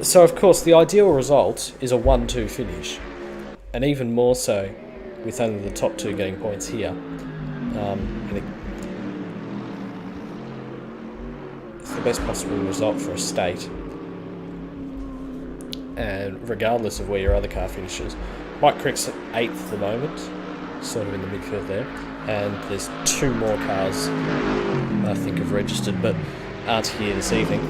So of course the ideal result is a 1-2 finish, and even more so with only the top two getting points here. It's the best possible result for a state, and regardless of where your other car finishes. Mike Crick's at 8th at the moment, sort of in the midfield there, and there's two more cars I think have registered but aren't here this evening.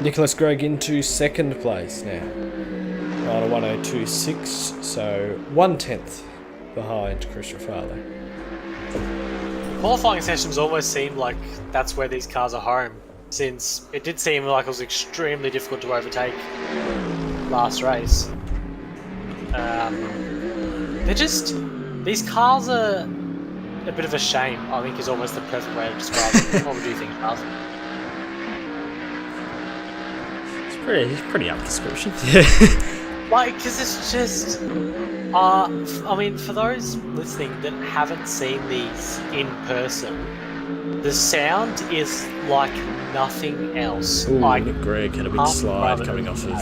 Nicholas Gregg into second place now on a 1:02.6, so 1/10 behind Chris Refalo. Qualifying sessions almost seem like that's where these cars are home, since it did seem like it was extremely difficult to overtake last race. These cars are a bit of a shame, I think is almost the perfect way to describe it. What would you think, Charles? He's pretty up description. Like, because it's just... I mean, for those listening that haven't seen these in person, the sound is like nothing else. Ooh, like, Nick Gregg had a big slide coming off of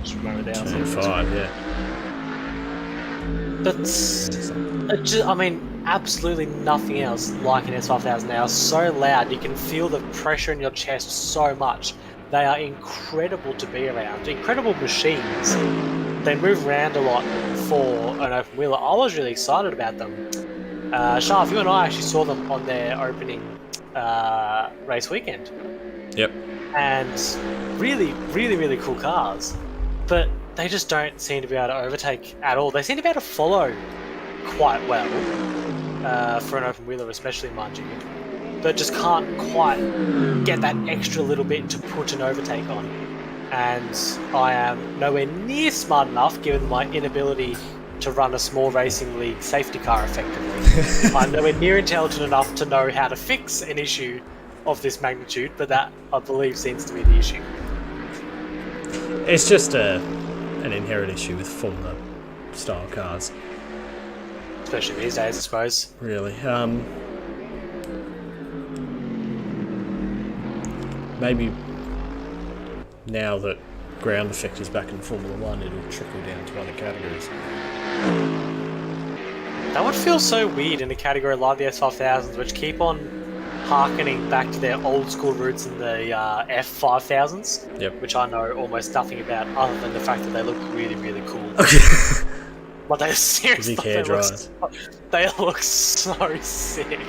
turn 5, yeah. That's... I mean, absolutely nothing else like an S5000 now. So loud, you can feel the pressure in your chest so much. They are incredible to be around. Incredible machines. They move around a lot for an open wheeler. I was really excited about them. Sharf, you and I actually saw them on their opening race weekend. Yep. And really, really, really cool cars. But they just don't seem to be able to overtake at all. They seem to be able to follow quite well for an open wheeler, especially, mind you. But just can't quite get that extra little bit to put an overtake on. And I am nowhere near smart enough, given my inability to run a small racing league safety car effectively. I'm nowhere near intelligent enough to know how to fix an issue of this magnitude, but that, I believe, seems to be the issue. It's just an inherent issue with Formula style cars. Especially these days, I suppose. Really. Maybe now that ground effect is back in Formula 1, it'll trickle down to other categories. That would feel so weird in a category like the S5000s, which keep on harkening back to their old school roots in the F5000s, Yep. which I know almost nothing about other than the fact that they look really, really cool. But they're seriously, they look so sick.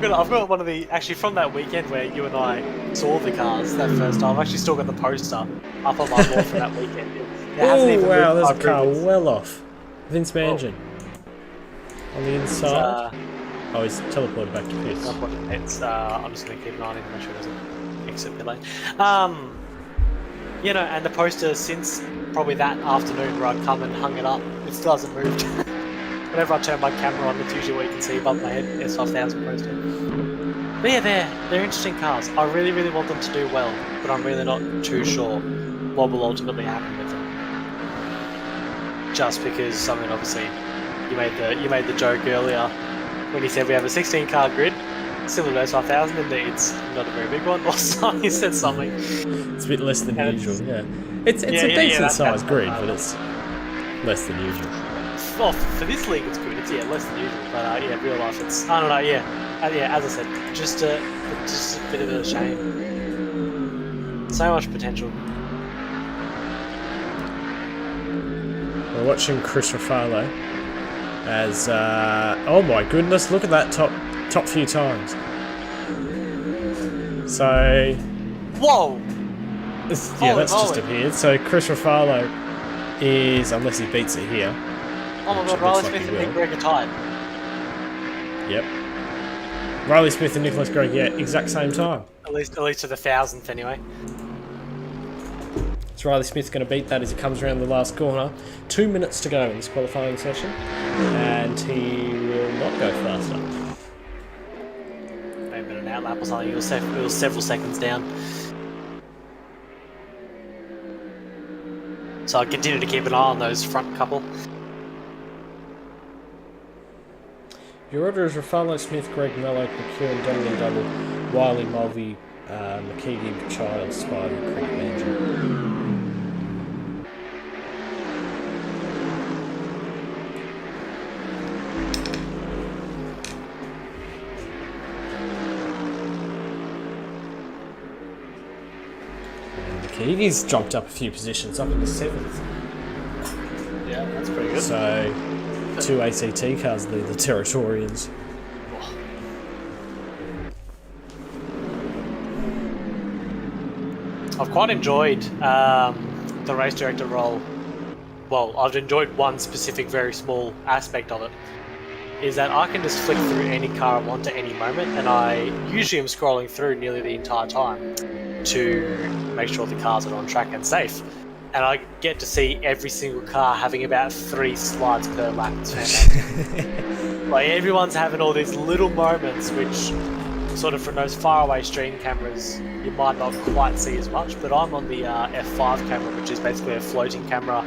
I've got one of the, actually from that weekend where you and I saw the cars that first time, I've actually still got the poster up on my wall from that weekend. Oh wow, there's a car well off. Vince Mangian. On the inside. Oh, he's teleported back to pits. I'm just going to keep an eye on him, make sure he doesn't exit pit lane. You know, and the poster since probably that afternoon where I'd come and hung it up, it still hasn't moved. Whenever I turn my camera on, it's usually what you can see above my head, S5000 poster. But yeah, they're interesting cars. I really, really want them to do well, but I'm really not too sure what will ultimately happen with them. Just because, I mean, obviously, you made the joke earlier when you said we have a 16 car grid. similar to S5000, indeed it's not a very big one. Also, he said something. It's a bit less than And usual, yeah. It's a decent sized grid, but it's less than usual. Well, for this league it's good. It's less than usual, but real life it's I don't know. As I said, just a bit of a shame. So much potential. We're watching Chris Refalo as oh my goodness, look at that top few times. So whoa. That's just appeared. So Chris Refalo is, unless he beats it here. Oh my god, Riley Smith and Nick Gregg are tied. Yep. Riley Smith and Nicholas Gregg, exact same time. At least to the 1000th anyway. So Riley Smith's going to beat that as he comes around the last corner. 2 minutes to go in this qualifying session, and he will not go faster. Maybe an outlap or something. He was several seconds down. So I'll continue to keep an eye on those front couple. Your order is Refalo, Smith, Gregg, Mello, McEwen, Donnelly, Double, Wiley, Mulvey, McKeegan, Child, Spivey, Creek, Manager. McKeegan's jumped up a few positions, up into 7th. Yeah, that's pretty good. So 2 ACT cars lead the Territorians. I've quite enjoyed the race director role. Well, I've enjoyed one specific very small aspect of it, is that I can just flick through any car I want at any moment, and I usually am scrolling through nearly the entire time to make sure the cars are on track and safe. And I get to see every single car having about 3 slides per lap. It's fantastic. Like, everyone's having all these little moments which, sort of from those faraway stream cameras, you might not quite see as much, but I'm on the F5 camera, which is basically a floating camera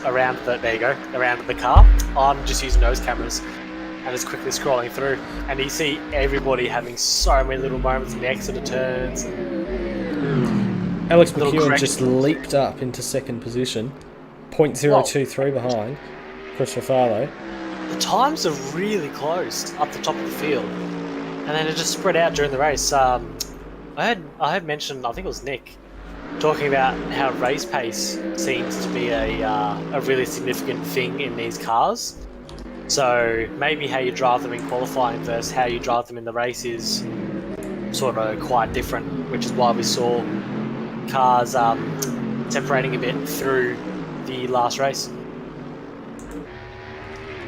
around around the car. I'm just using those cameras and just quickly scrolling through, and you see everybody having so many little moments in the exit turns. Alex McEwen just leaped up into 2nd position, 0.023 behind Chris Refalo. The times are really close up the top of the field, and then it just spread out during the race. I had mentioned, I think it was Nick, talking about how race pace seems to be a really significant thing in these cars. So maybe how you drive them in qualifying versus how you drive them in the race is sort of quite different, which is why we saw cars separating a bit through the last race.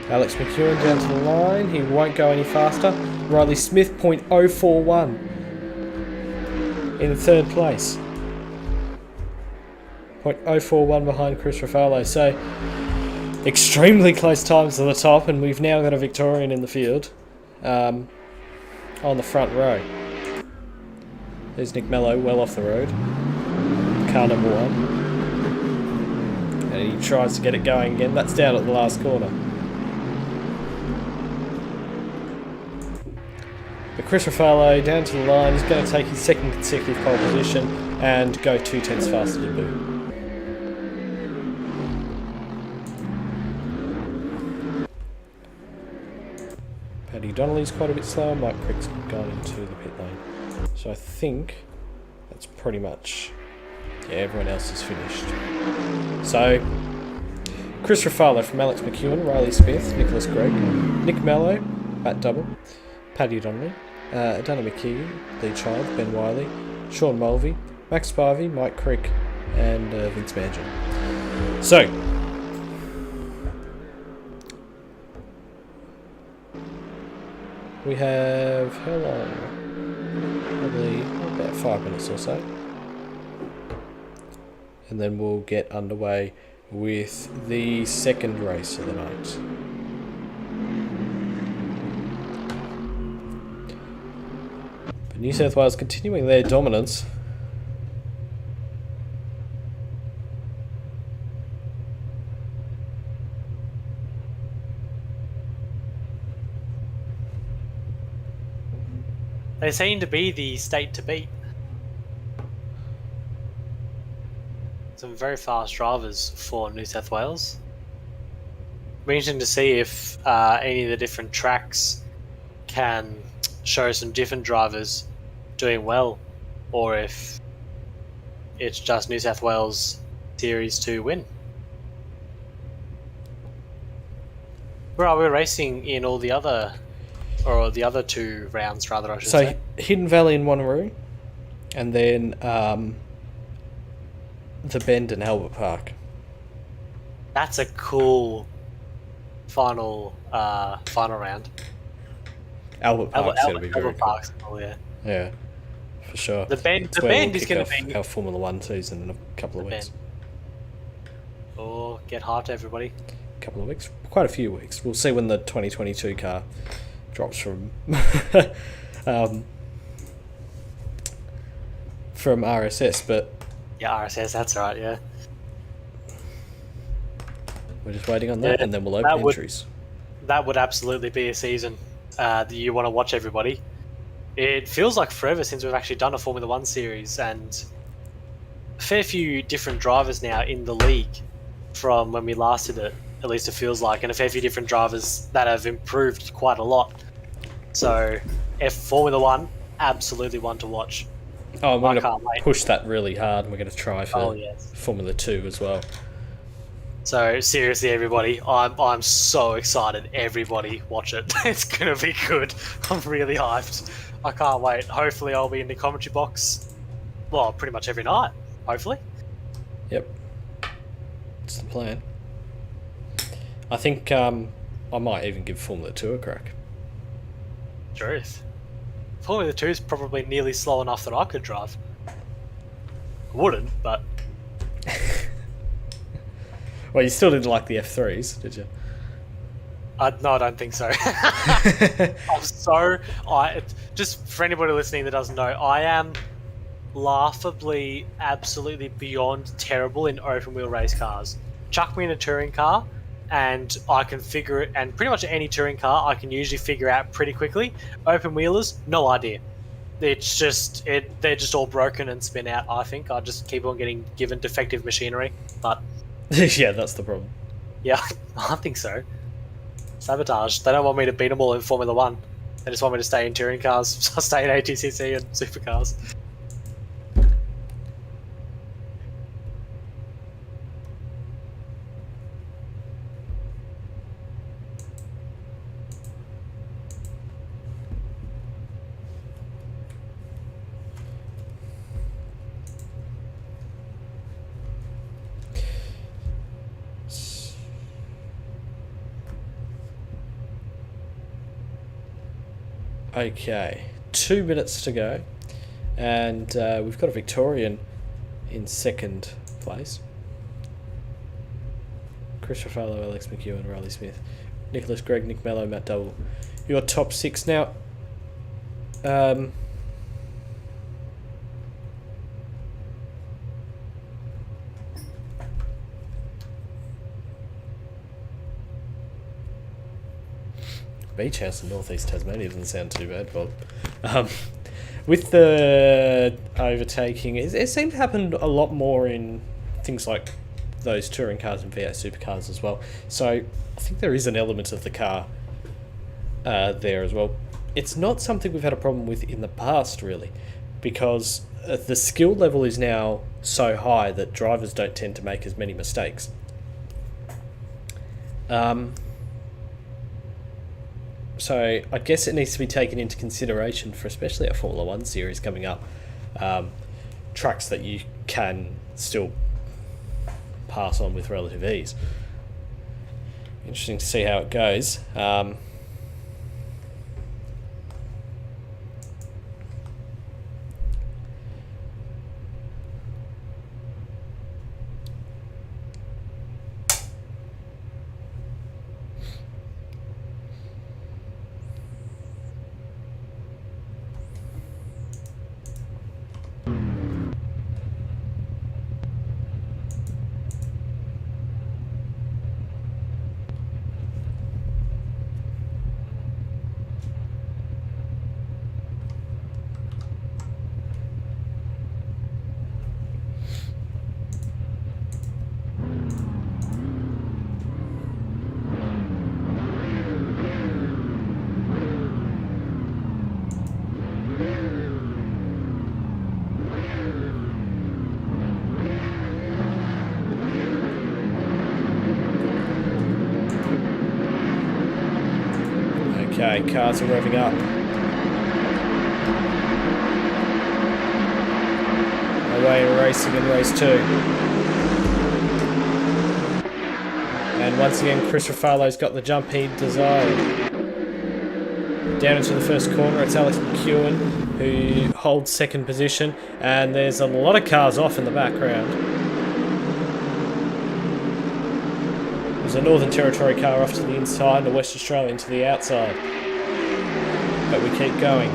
Alex McEwen down to the line. He won't go any faster. Riley Smith, 0.041 in 3rd place. 0.041 behind Chris Refalo. So extremely close times to the top, and we've now got a Victorian in the field on the front row. There's Nick Mello, well off the road. Car number 1. And he tries to get it going again. That's down at the last corner. But Chris Refalo down to the line. He's going to take his 2nd consecutive pole position and go 2 tenths faster than Boo. Paddy Donnelly's quite a bit slower. Mike Crick's gone into the pit lane. So I think that's pretty much... yeah, everyone else is finished. So, Chris Refalo from Alex McEwen, Riley Smith, Nicholas Gregg, Nick Mello, Matt Double, Paddy Donnelly, Dana McKeegan, Lee Child, Ben Wiley, Sean Mulvey, Max Spivey, Mike Crick, and Vince Mangion. So, we have, how long? Probably about 5 minutes or so. And then we'll get underway with the 2nd race of the night. But New South Wales continuing their dominance. They seem to be the state to beat. Some very fast drivers for New South Wales. Be interesting to see if any of the different tracks can show some different drivers doing well, or if it's just New South Wales series to win. Where are we racing in all the other, or the other 2 rounds rather, I should say? So Hidden Valley and Wanneroo, and then the Bend and Albert Park. That's a cool final round. Albert Park's going to be very Albert cool. Park's cool, yeah. Yeah, for sure. The Bend It's where is we'll going kick to be off our Formula 1 season in a couple of The weeks. Bend. Oh, get hyped, everybody. Couple of weeks, quite a few weeks. We'll see when the 2022 car drops from from RSS, but Yeah, RSS, that's right, yeah. we're just waiting on that, Yeah, and then we'll open entries. That would absolutely be a season that you want to watch, everybody. It feels like forever since we've actually done a Formula 1 series, and a fair few different drivers now in the league from when we last did it, at least it feels like, and a fair few different drivers that have improved quite a lot. So, Formula 1, absolutely one to watch. Oh, we're I going can't to wait. push that really hard, and we're going to try for Oh, yes. Formula 2 as well. So seriously, everybody, I'm so excited. Everybody, watch it. It's gonna be good. I'm really hyped. I can't wait. Hopefully, I'll be in the commentary box. Well, pretty much every night. Hopefully. Yep, it's the plan. I think I might even give Formula 2 a crack. Truth. Formula 2 is probably nearly slow enough that I could drive. Wouldn't, but Well, you still didn't like the F3s, did you? no, I don't think so. Just for anybody listening that doesn't know, I am laughably, absolutely beyond terrible in open wheel race cars. Chuck me in a touring car, and I can figure it. And pretty much any touring car, I can usually figure out pretty quickly. Open wheelers, no idea. It's just they're just all broken and spin out. I think I just keep on getting given defective machinery, but. Yeah, that's the problem. Yeah, I think so. Sabotage. They don't want me to beat them all in Formula 1. They just want me to stay in touring cars. So I stay in ATCC and supercars. Okay, 2 minutes to go, and we've got a Victorian in second place. Chris Refalo, Alex McEwen, Riley Smith, Nicholas Gregg, Nick Mello, Matt Double. Your top 6 now. Beach house in northeast Tasmania doesn't sound too bad, Bob. With the overtaking, it seemed to happen a lot more in things like those touring cars and V8 supercars as well. So I think there is an element of the car there as well. It's not something we've had a problem with in the past, really, because the skill level is now so high that drivers don't tend to make as many mistakes. So I guess it needs to be taken into consideration for especially a Formula 1 series coming up. Tracks that you can still pass on with relative ease. Interesting to see how it goes. Okay, cars are revving up. Away racing in race 2. And once again, Chris Refalo's got the jump he desired. Down into the first corner, it's Alex McEwen who holds second position, and there's a lot of cars off in the background. There's a Northern Territory car off to the inside and a West Australian to the outside. But we keep going.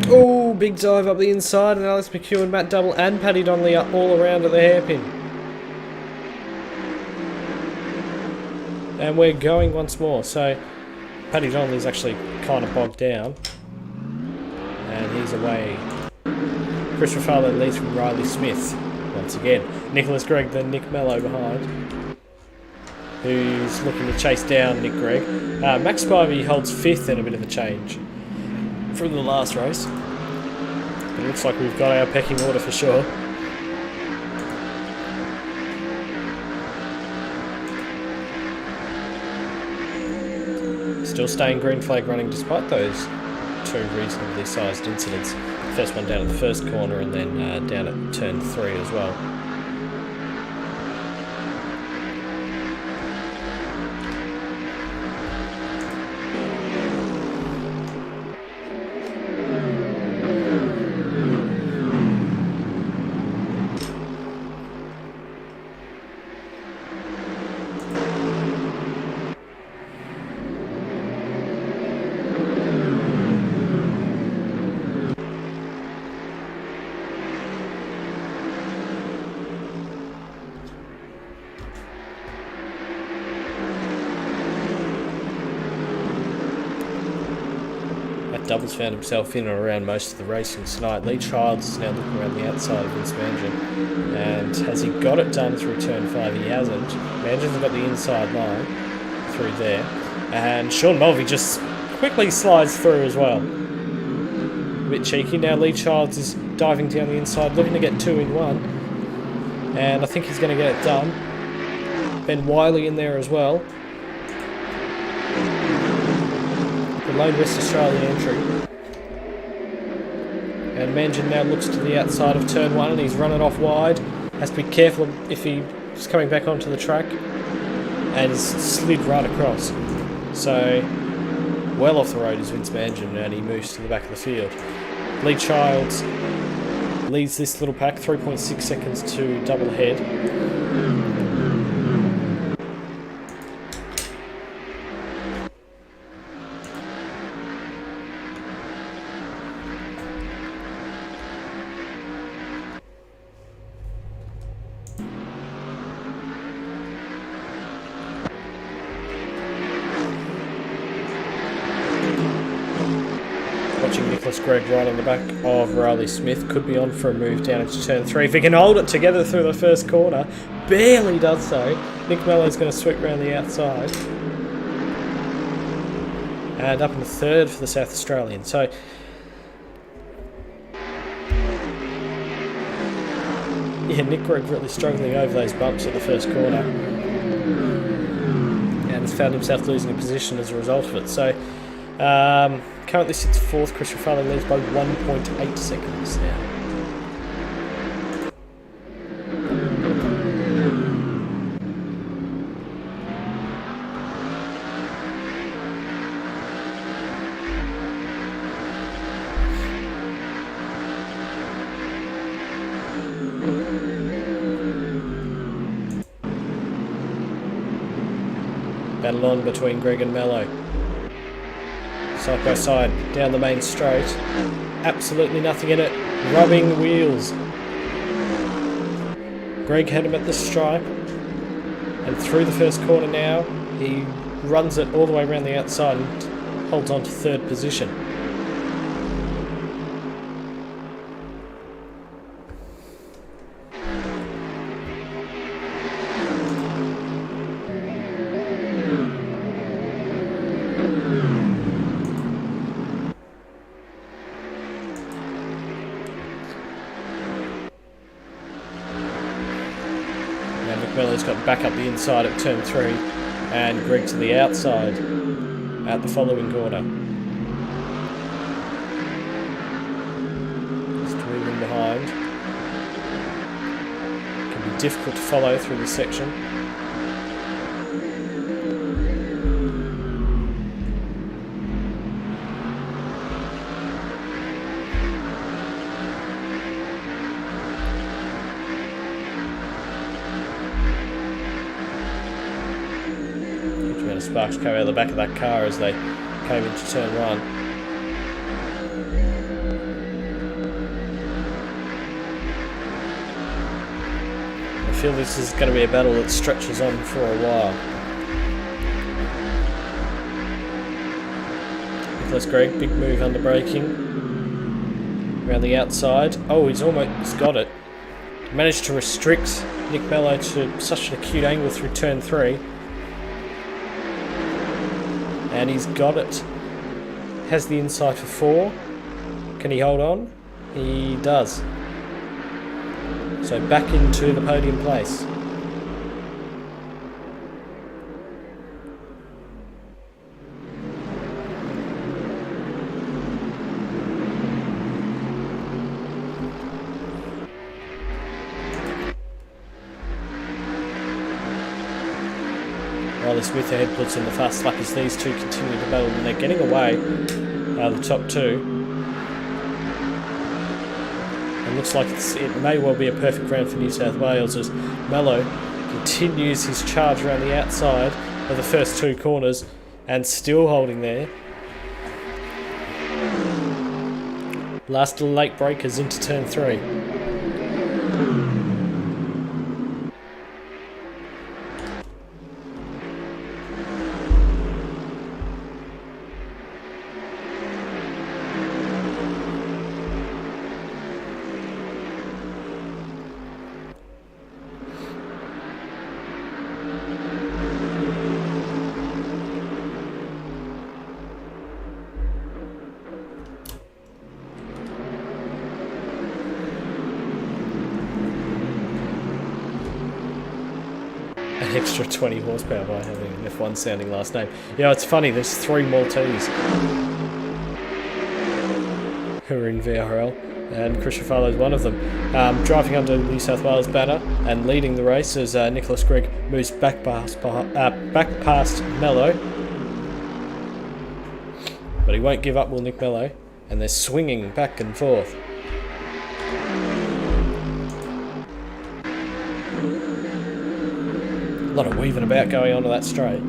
Oh, big dive up the inside, and Alex McEwen, Matt Double and Paddy Donnelly are all around at the hairpin. And we're going once more, so Paddy Donnelly's actually kind of bogged down. And he's away. Chris Refalo leads from Riley Smith once again. Nicholas Gregg, then Nick Mello behind, who's looking to chase down Nick Gregg. Max Spivey holds 5th in a bit of a change from the last race. It looks like we've got our pecking order for sure. Still staying green flag running despite those 2 reasonably sized incidents. First one down at the first corner and then down at turn 3 as well. Doubles found himself in and around most of the racing tonight. Lee Childs is now looking around the outside of Vince Mangan. And has he got it done through turn 5? He hasn't. Mangan's got the inside line through there. And Sean Mulvey just quickly slides through as well. A bit cheeky. Now Lee Childs is diving down the inside, looking to get 2 in 1. And I think he's going to get it done. Ben Wiley in there as well. Lone West Australian entry. And Mangan now looks to the outside of turn 1 and he's running off wide. Has to be careful if he's coming back onto the track. And he's slid right across. So, well off the road is Vince Mangan and he moves to the back of the field. Lee Childs leads this little pack, 3.6 seconds to double ahead. Nicholas Gregg right on the back of Riley Smith. Could be on for a move down into turn 3. If he can hold it together through the first corner, barely does so. Nick Mello's going to sweep around the outside. And up in the 3rd for the South Australian. So, yeah, Nick Gregg really struggling over those bumps at the first corner. And has found himself losing a position as a result of it. So, currently sits 4th. Chris Refalo leads by 1.8 seconds now. Battle on between Gregg and Mello. Side by side, down the main straight. Absolutely nothing in it. Rubbing wheels. Gregg had him at the stripe. And through the first corner now, he runs it all the way around the outside and holds on to 3rd position. Mello's got back up the inside at turn 3, and Greg to the outside at the following corner. Just moving behind. Can be difficult to follow through this section. Sparks came out of the back of that car as they came into turn 1. I feel this is going to be a battle that stretches on for a while. Nicholas Gregg, big move under braking. Around the outside. Oh, he's almost got it. Managed to restrict Nick Mello to such an acute angle through turn 3. And he's got it. Has the inside for 4. Can he hold on? He does. So back into the podium place. Riley Smith ahead puts in the fast lap as these two continue to battle, and they're getting away the top 2. It looks like it may well be a perfect round for New South Wales as Mello continues his charge around the outside of the first 2 corners and still holding there. Last late breakers into turn 3. Extra 20 horsepower by having an F1 sounding last name. Yeah, it's funny, there's 3 Maltese who are in VRL, and Chris Refalo is one of them. Driving under the New South Wales banner and leading the race as Nicholas Gregg moves back past Mello. But he won't give up, will Nick Mello, and they're swinging back and forth. A lot of weaving about going onto that straight.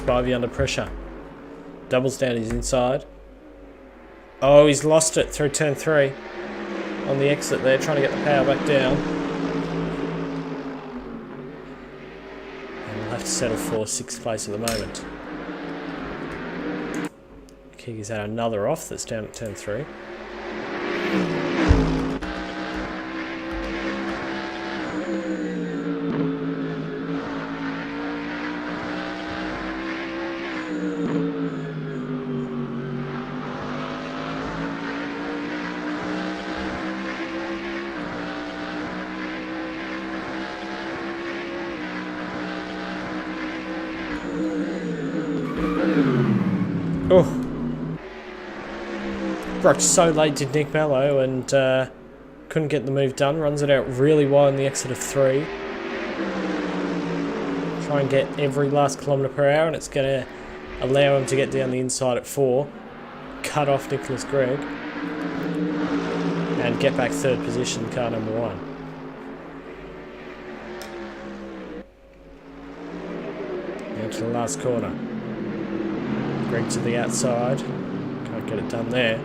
Spivey under pressure. Doubles down his inside. Oh, he's lost it through turn 3. On the exit there, trying to get the power back down. And we'll have to settle for 6th place at the moment. Kick out another off that's down at turn 3. Oh. Broke so late did Nick Mello and couldn't get the move done. Runs it out really wide on the exit of 3. Try and get every last kilometre per hour, and it's going to allow him to get down the inside at 4. Cut off Nicholas Gregg. And get back 3rd position, car number 1. Now to the last corner. Gregg to the outside. Can't get it done there.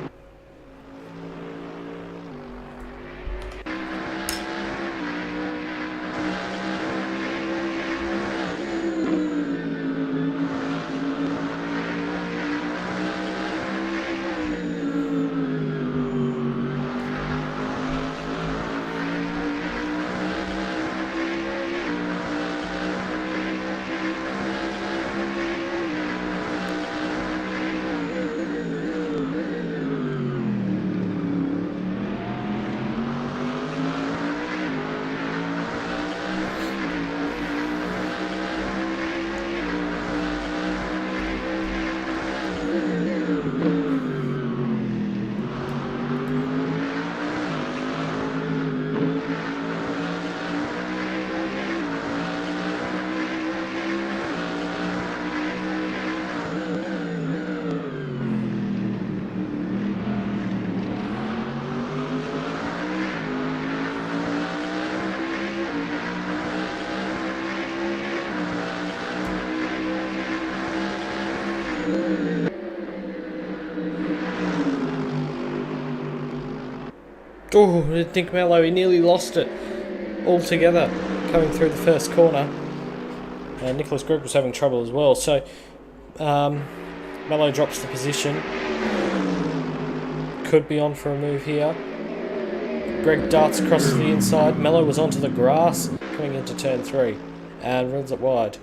Oh, Nick Mello, he nearly lost it altogether coming through the first corner. And Nicholas Gregg was having trouble as well. So Mello drops the position. Could be on for a move here. Gregg darts across to the inside. Mello was onto the grass coming into turn 3 and runs it wide.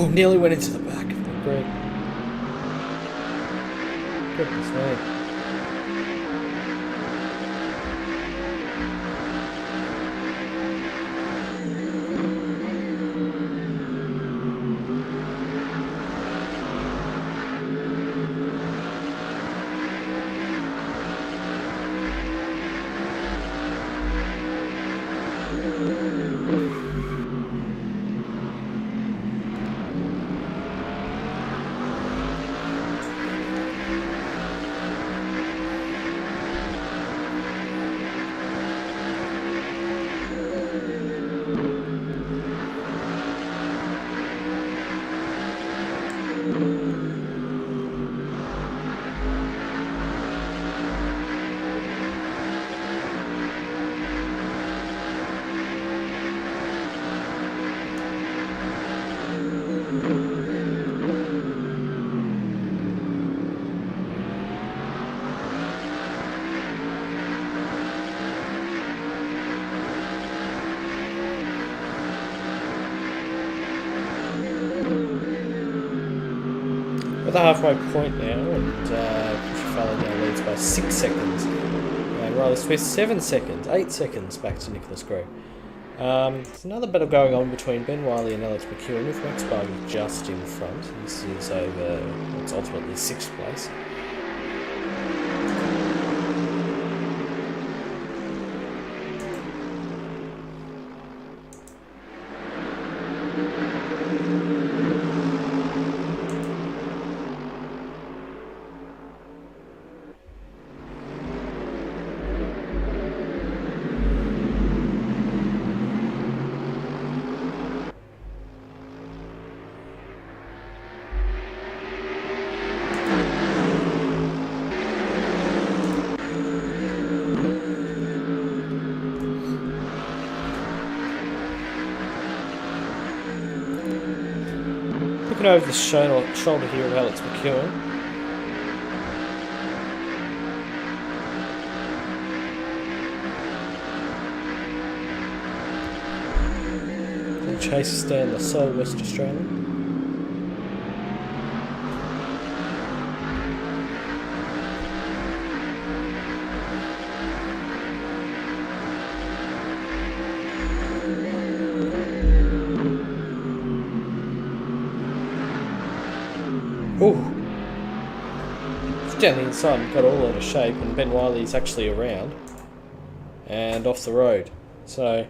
Oh, nearly went into the back of the Greg. Goodness me. At the halfway point now, and Refalo now leads by 6 seconds. And Riley Smith 7 seconds, 8 seconds back to Nicholas Grey. There's another battle going on between Ben Wiley and Alex McEwen, with Max Spivey just in front. This is over, it's ultimately 6th place. Looking over the shoulder here of Alex McEwen. Chase down the sole West Australian. Ooh. It's down the inside and got all out of shape, and Ben Wiley's actually around and off the road. So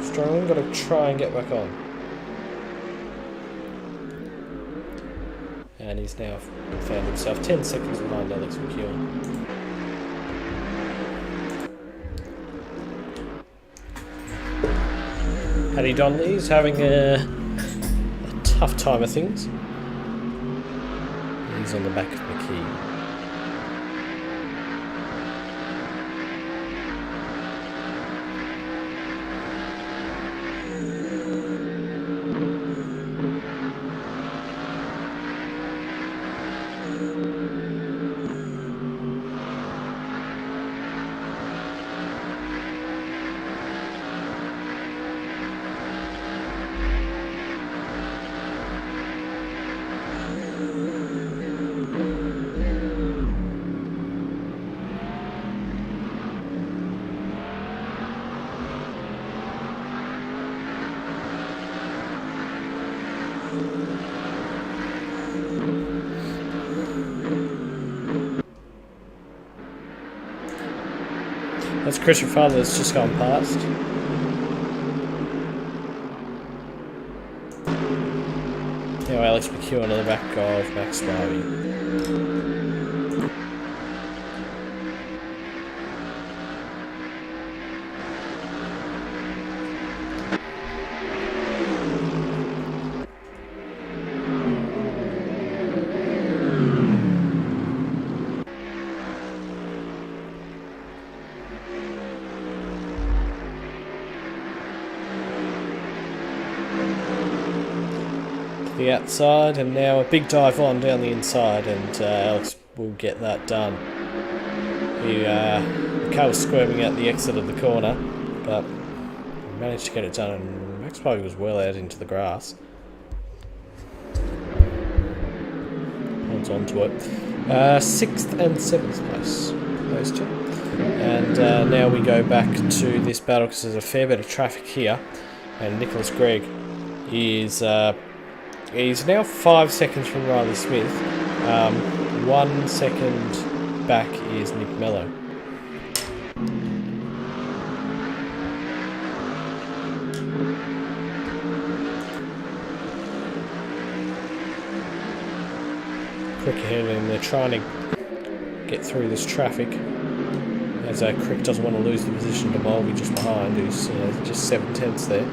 Strong, got to try and get back on. And he's now found himself 10 seconds behind Alex McEwen. Paddy Donnelly's having a tough time of things. He's on the back of McKee. That's Chris Refalo that's just gone past. Now Alex McEwen on the back of Max Spivey. The outside, and now a big dive on down the inside, and Alex will get that done. The car was squirming out the exit of the corner, but managed to get it done, and Max Spivey was well out into the grass. Holds on to it. 6th and 7th place, those two. And now we go back to this battle because there's a fair bit of traffic here. And Nicholas Gregg is he's now 5 seconds from Riley Smith. 1 second back is Nick Mello. Crick ahead, and they're trying to get through this traffic. As Crick doesn't want to lose the position to Mulvey just behind, who's just 7 tenths there.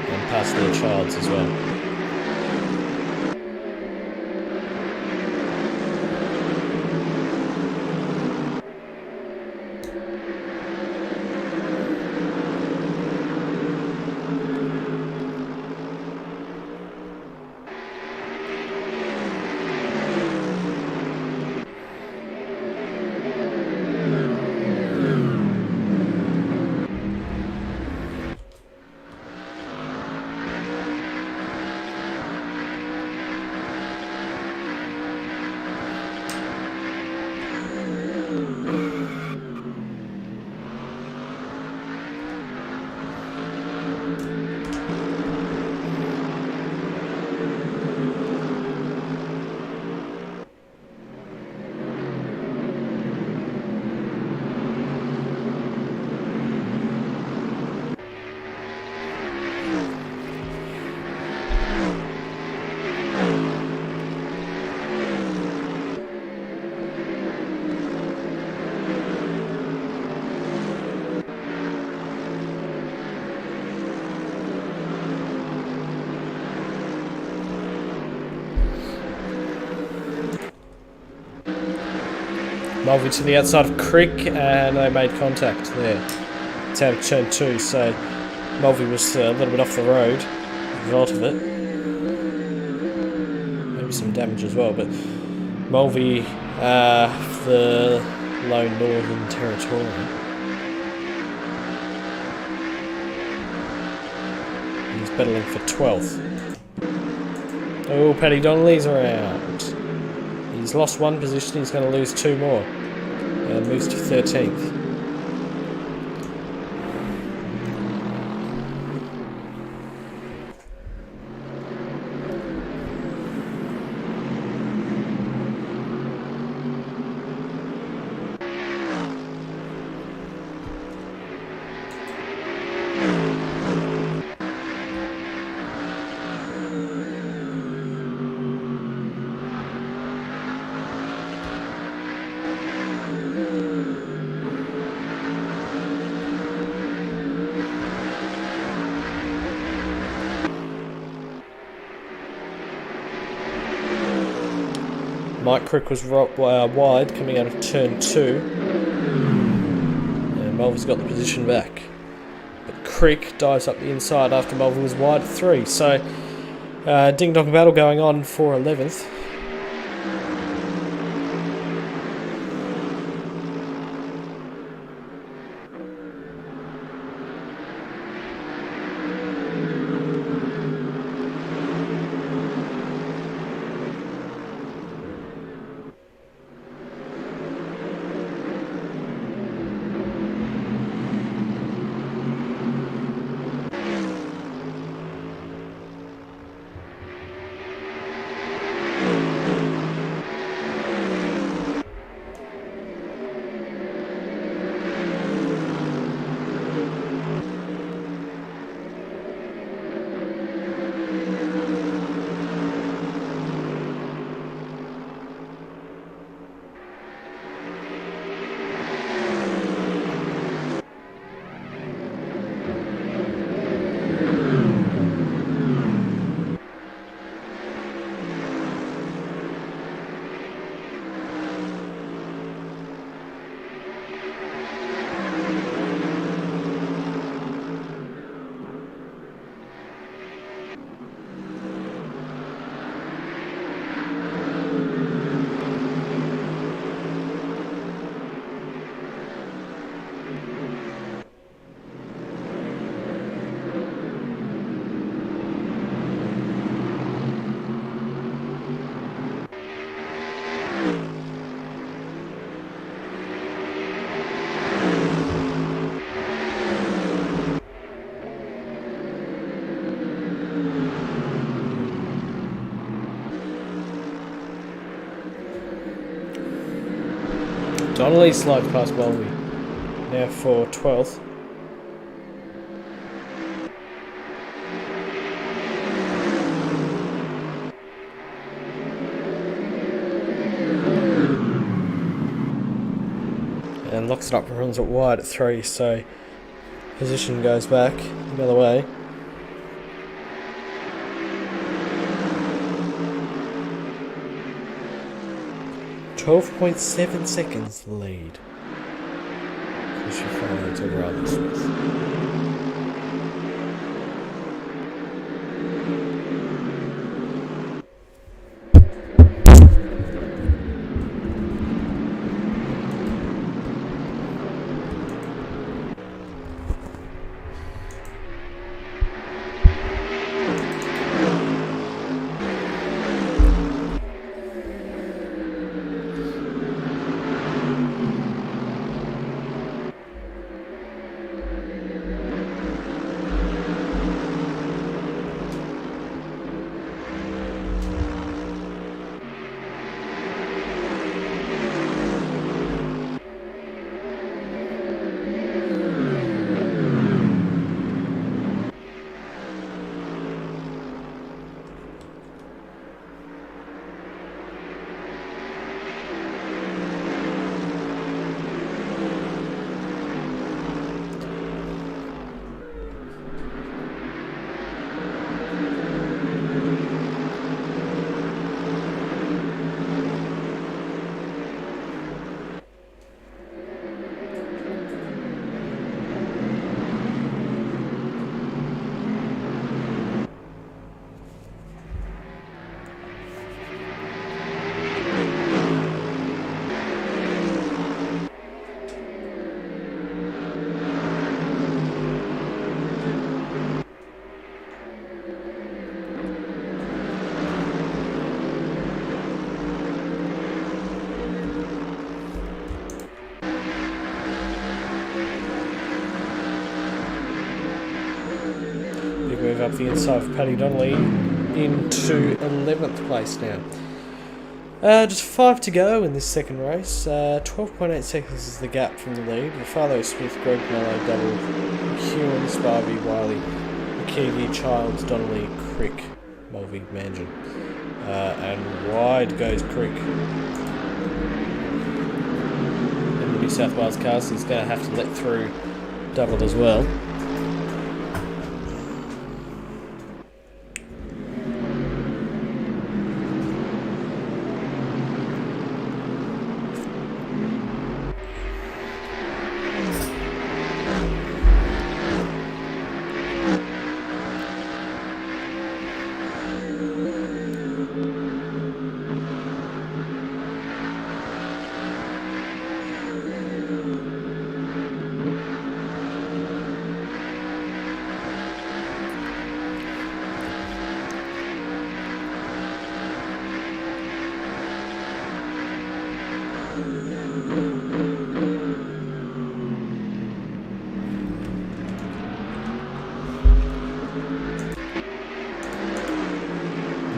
And past their Childs as well. Mulvey to the outside of Crick, and they made contact there. It's out of turn 2, so Mulvey was a little bit off the road as a result of it. Maybe some damage as well, but Mulvey, the lone Northern Territorial. He's battling for 12th. Oh, Paddy Donnelly's around. He's lost 1 position, he's going to lose 2 more. And moves to 13th. Mike Crick was wide coming out of turn 2. And Mulvey's got the position back. But Crick dives up the inside after Mulvey was wide at 3. So, ding-dong battle going on for 11th. Donnelly slides past Welby. Now for 12th. And locks it up and runs it wide at 3, so position goes back the other way. .7 seconds lead. Chris Refalo to Riley Smith. Move up the inside of Paddy Donnelly into 11th place now. Just 5 to go in this second race. 12.8 seconds is the gap from the lead. Refalo, Smith, Greg Mello, Double, Goonan, Spivey, Wiley, McKeevy, Childs, Donnelly, Crick, Mulvey, Mangan. And wide goes Crick. And the New South Wales cars is going to have to let through Double as well.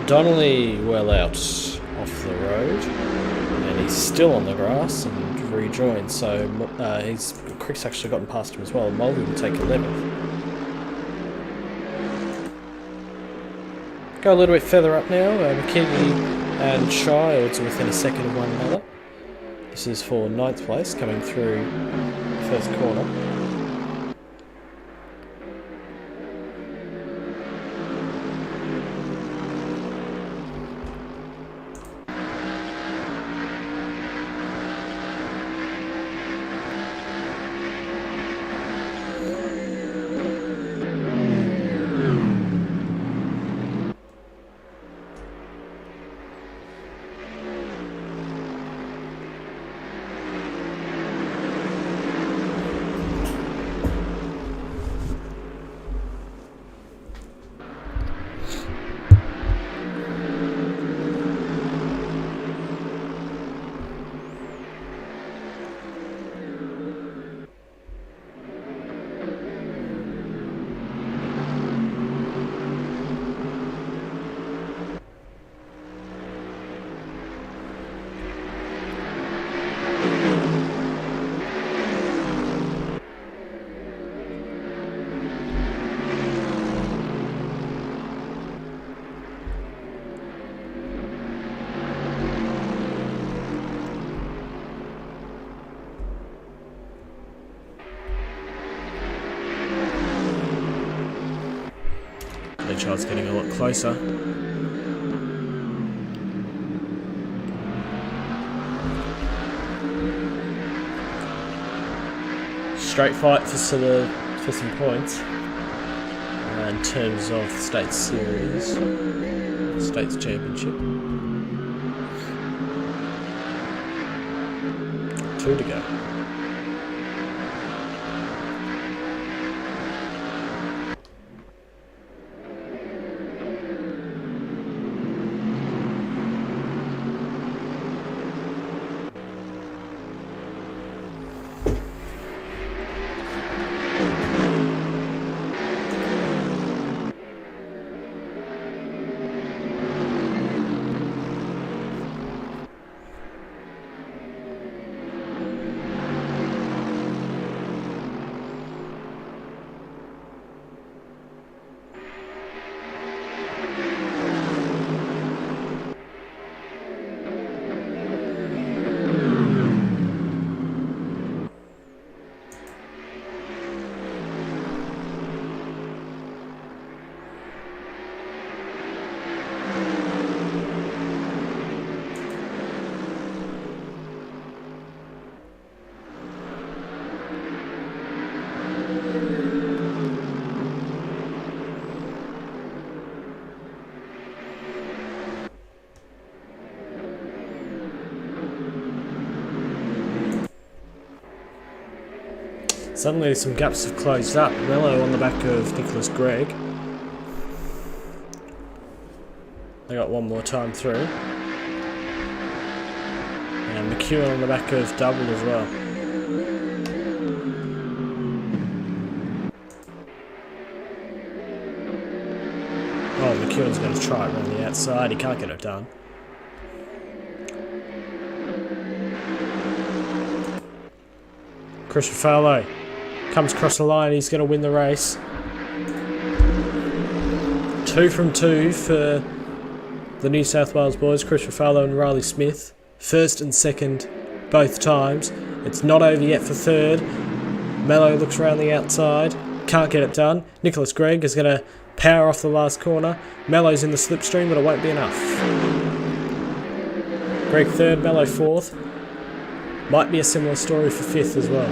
Donnelly well out off the road, and he's still on the grass and rejoined, so Crick's actually gotten past him as well. Mulvey will take 11th. Go a little bit further up now. McKinney and Childs are within a second of one another. This is for 9th place, coming through the first corner. Child's getting a lot closer. Straight fight for some points in terms of the States Series, States Championship. 2 to go. Suddenly some gaps have closed up. Mello on the back of Nicholas Gregg. They got one more time through. And McEwen on the back of Double as well. Oh, McEwen's going to try it around the outside. He can't get it done. Chris Refalo comes across the line. He's going to win the race. 2 from 2 for the New South Wales boys, Chris Refalo and Riley Smith. First and second both times. It's not over yet for third. Mello looks around the outside. Can't get it done. Nicholas Gregg is going to power off the last corner. Mello's in the slipstream, but it won't be enough. Gregg third, Mello fourth. Might be a similar story for fifth as well.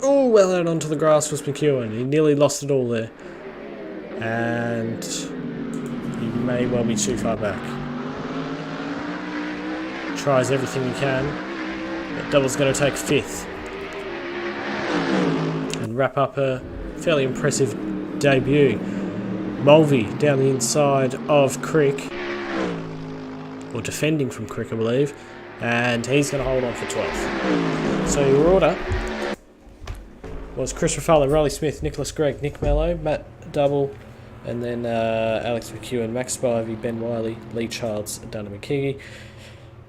Oh, well out onto the grass was McEwen. He nearly lost it all there. And he may well be too far back. Tries everything he can. But Double's going to take fifth. And wrap up a fairly impressive debut. Mulvey down the inside of Crick. Or defending from Crick, I believe. And he's going to hold on for 12th. So your order was Chris Refalo, Riley Smith, Nicholas Gregg, Nick Mello, Matt Double, and then Alex McEwen, Max Spivey, Ben Wiley, Lee Childs, Dana McKeague,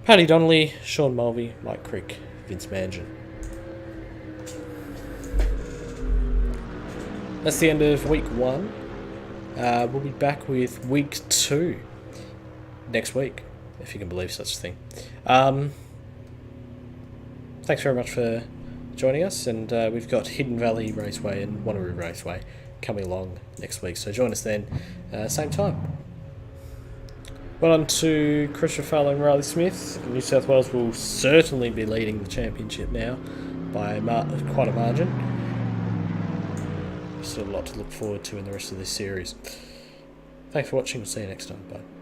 Paddy Donnelly, Sean Mulvey, Mike Crick, Vince Mangan. That's the end of week 1. We'll be back with week 2 next week, if you can believe such a thing. Thanks very much for joining us, and we've got Hidden Valley Raceway and Wanneroo Raceway coming along next week, so join us then, same time. Well on to Chris Refalo and Riley Smith. New South Wales will certainly be leading the championship now by quite a margin. Still a lot to look forward to in the rest of this series. Thanks for watching, we'll see you next time, bye.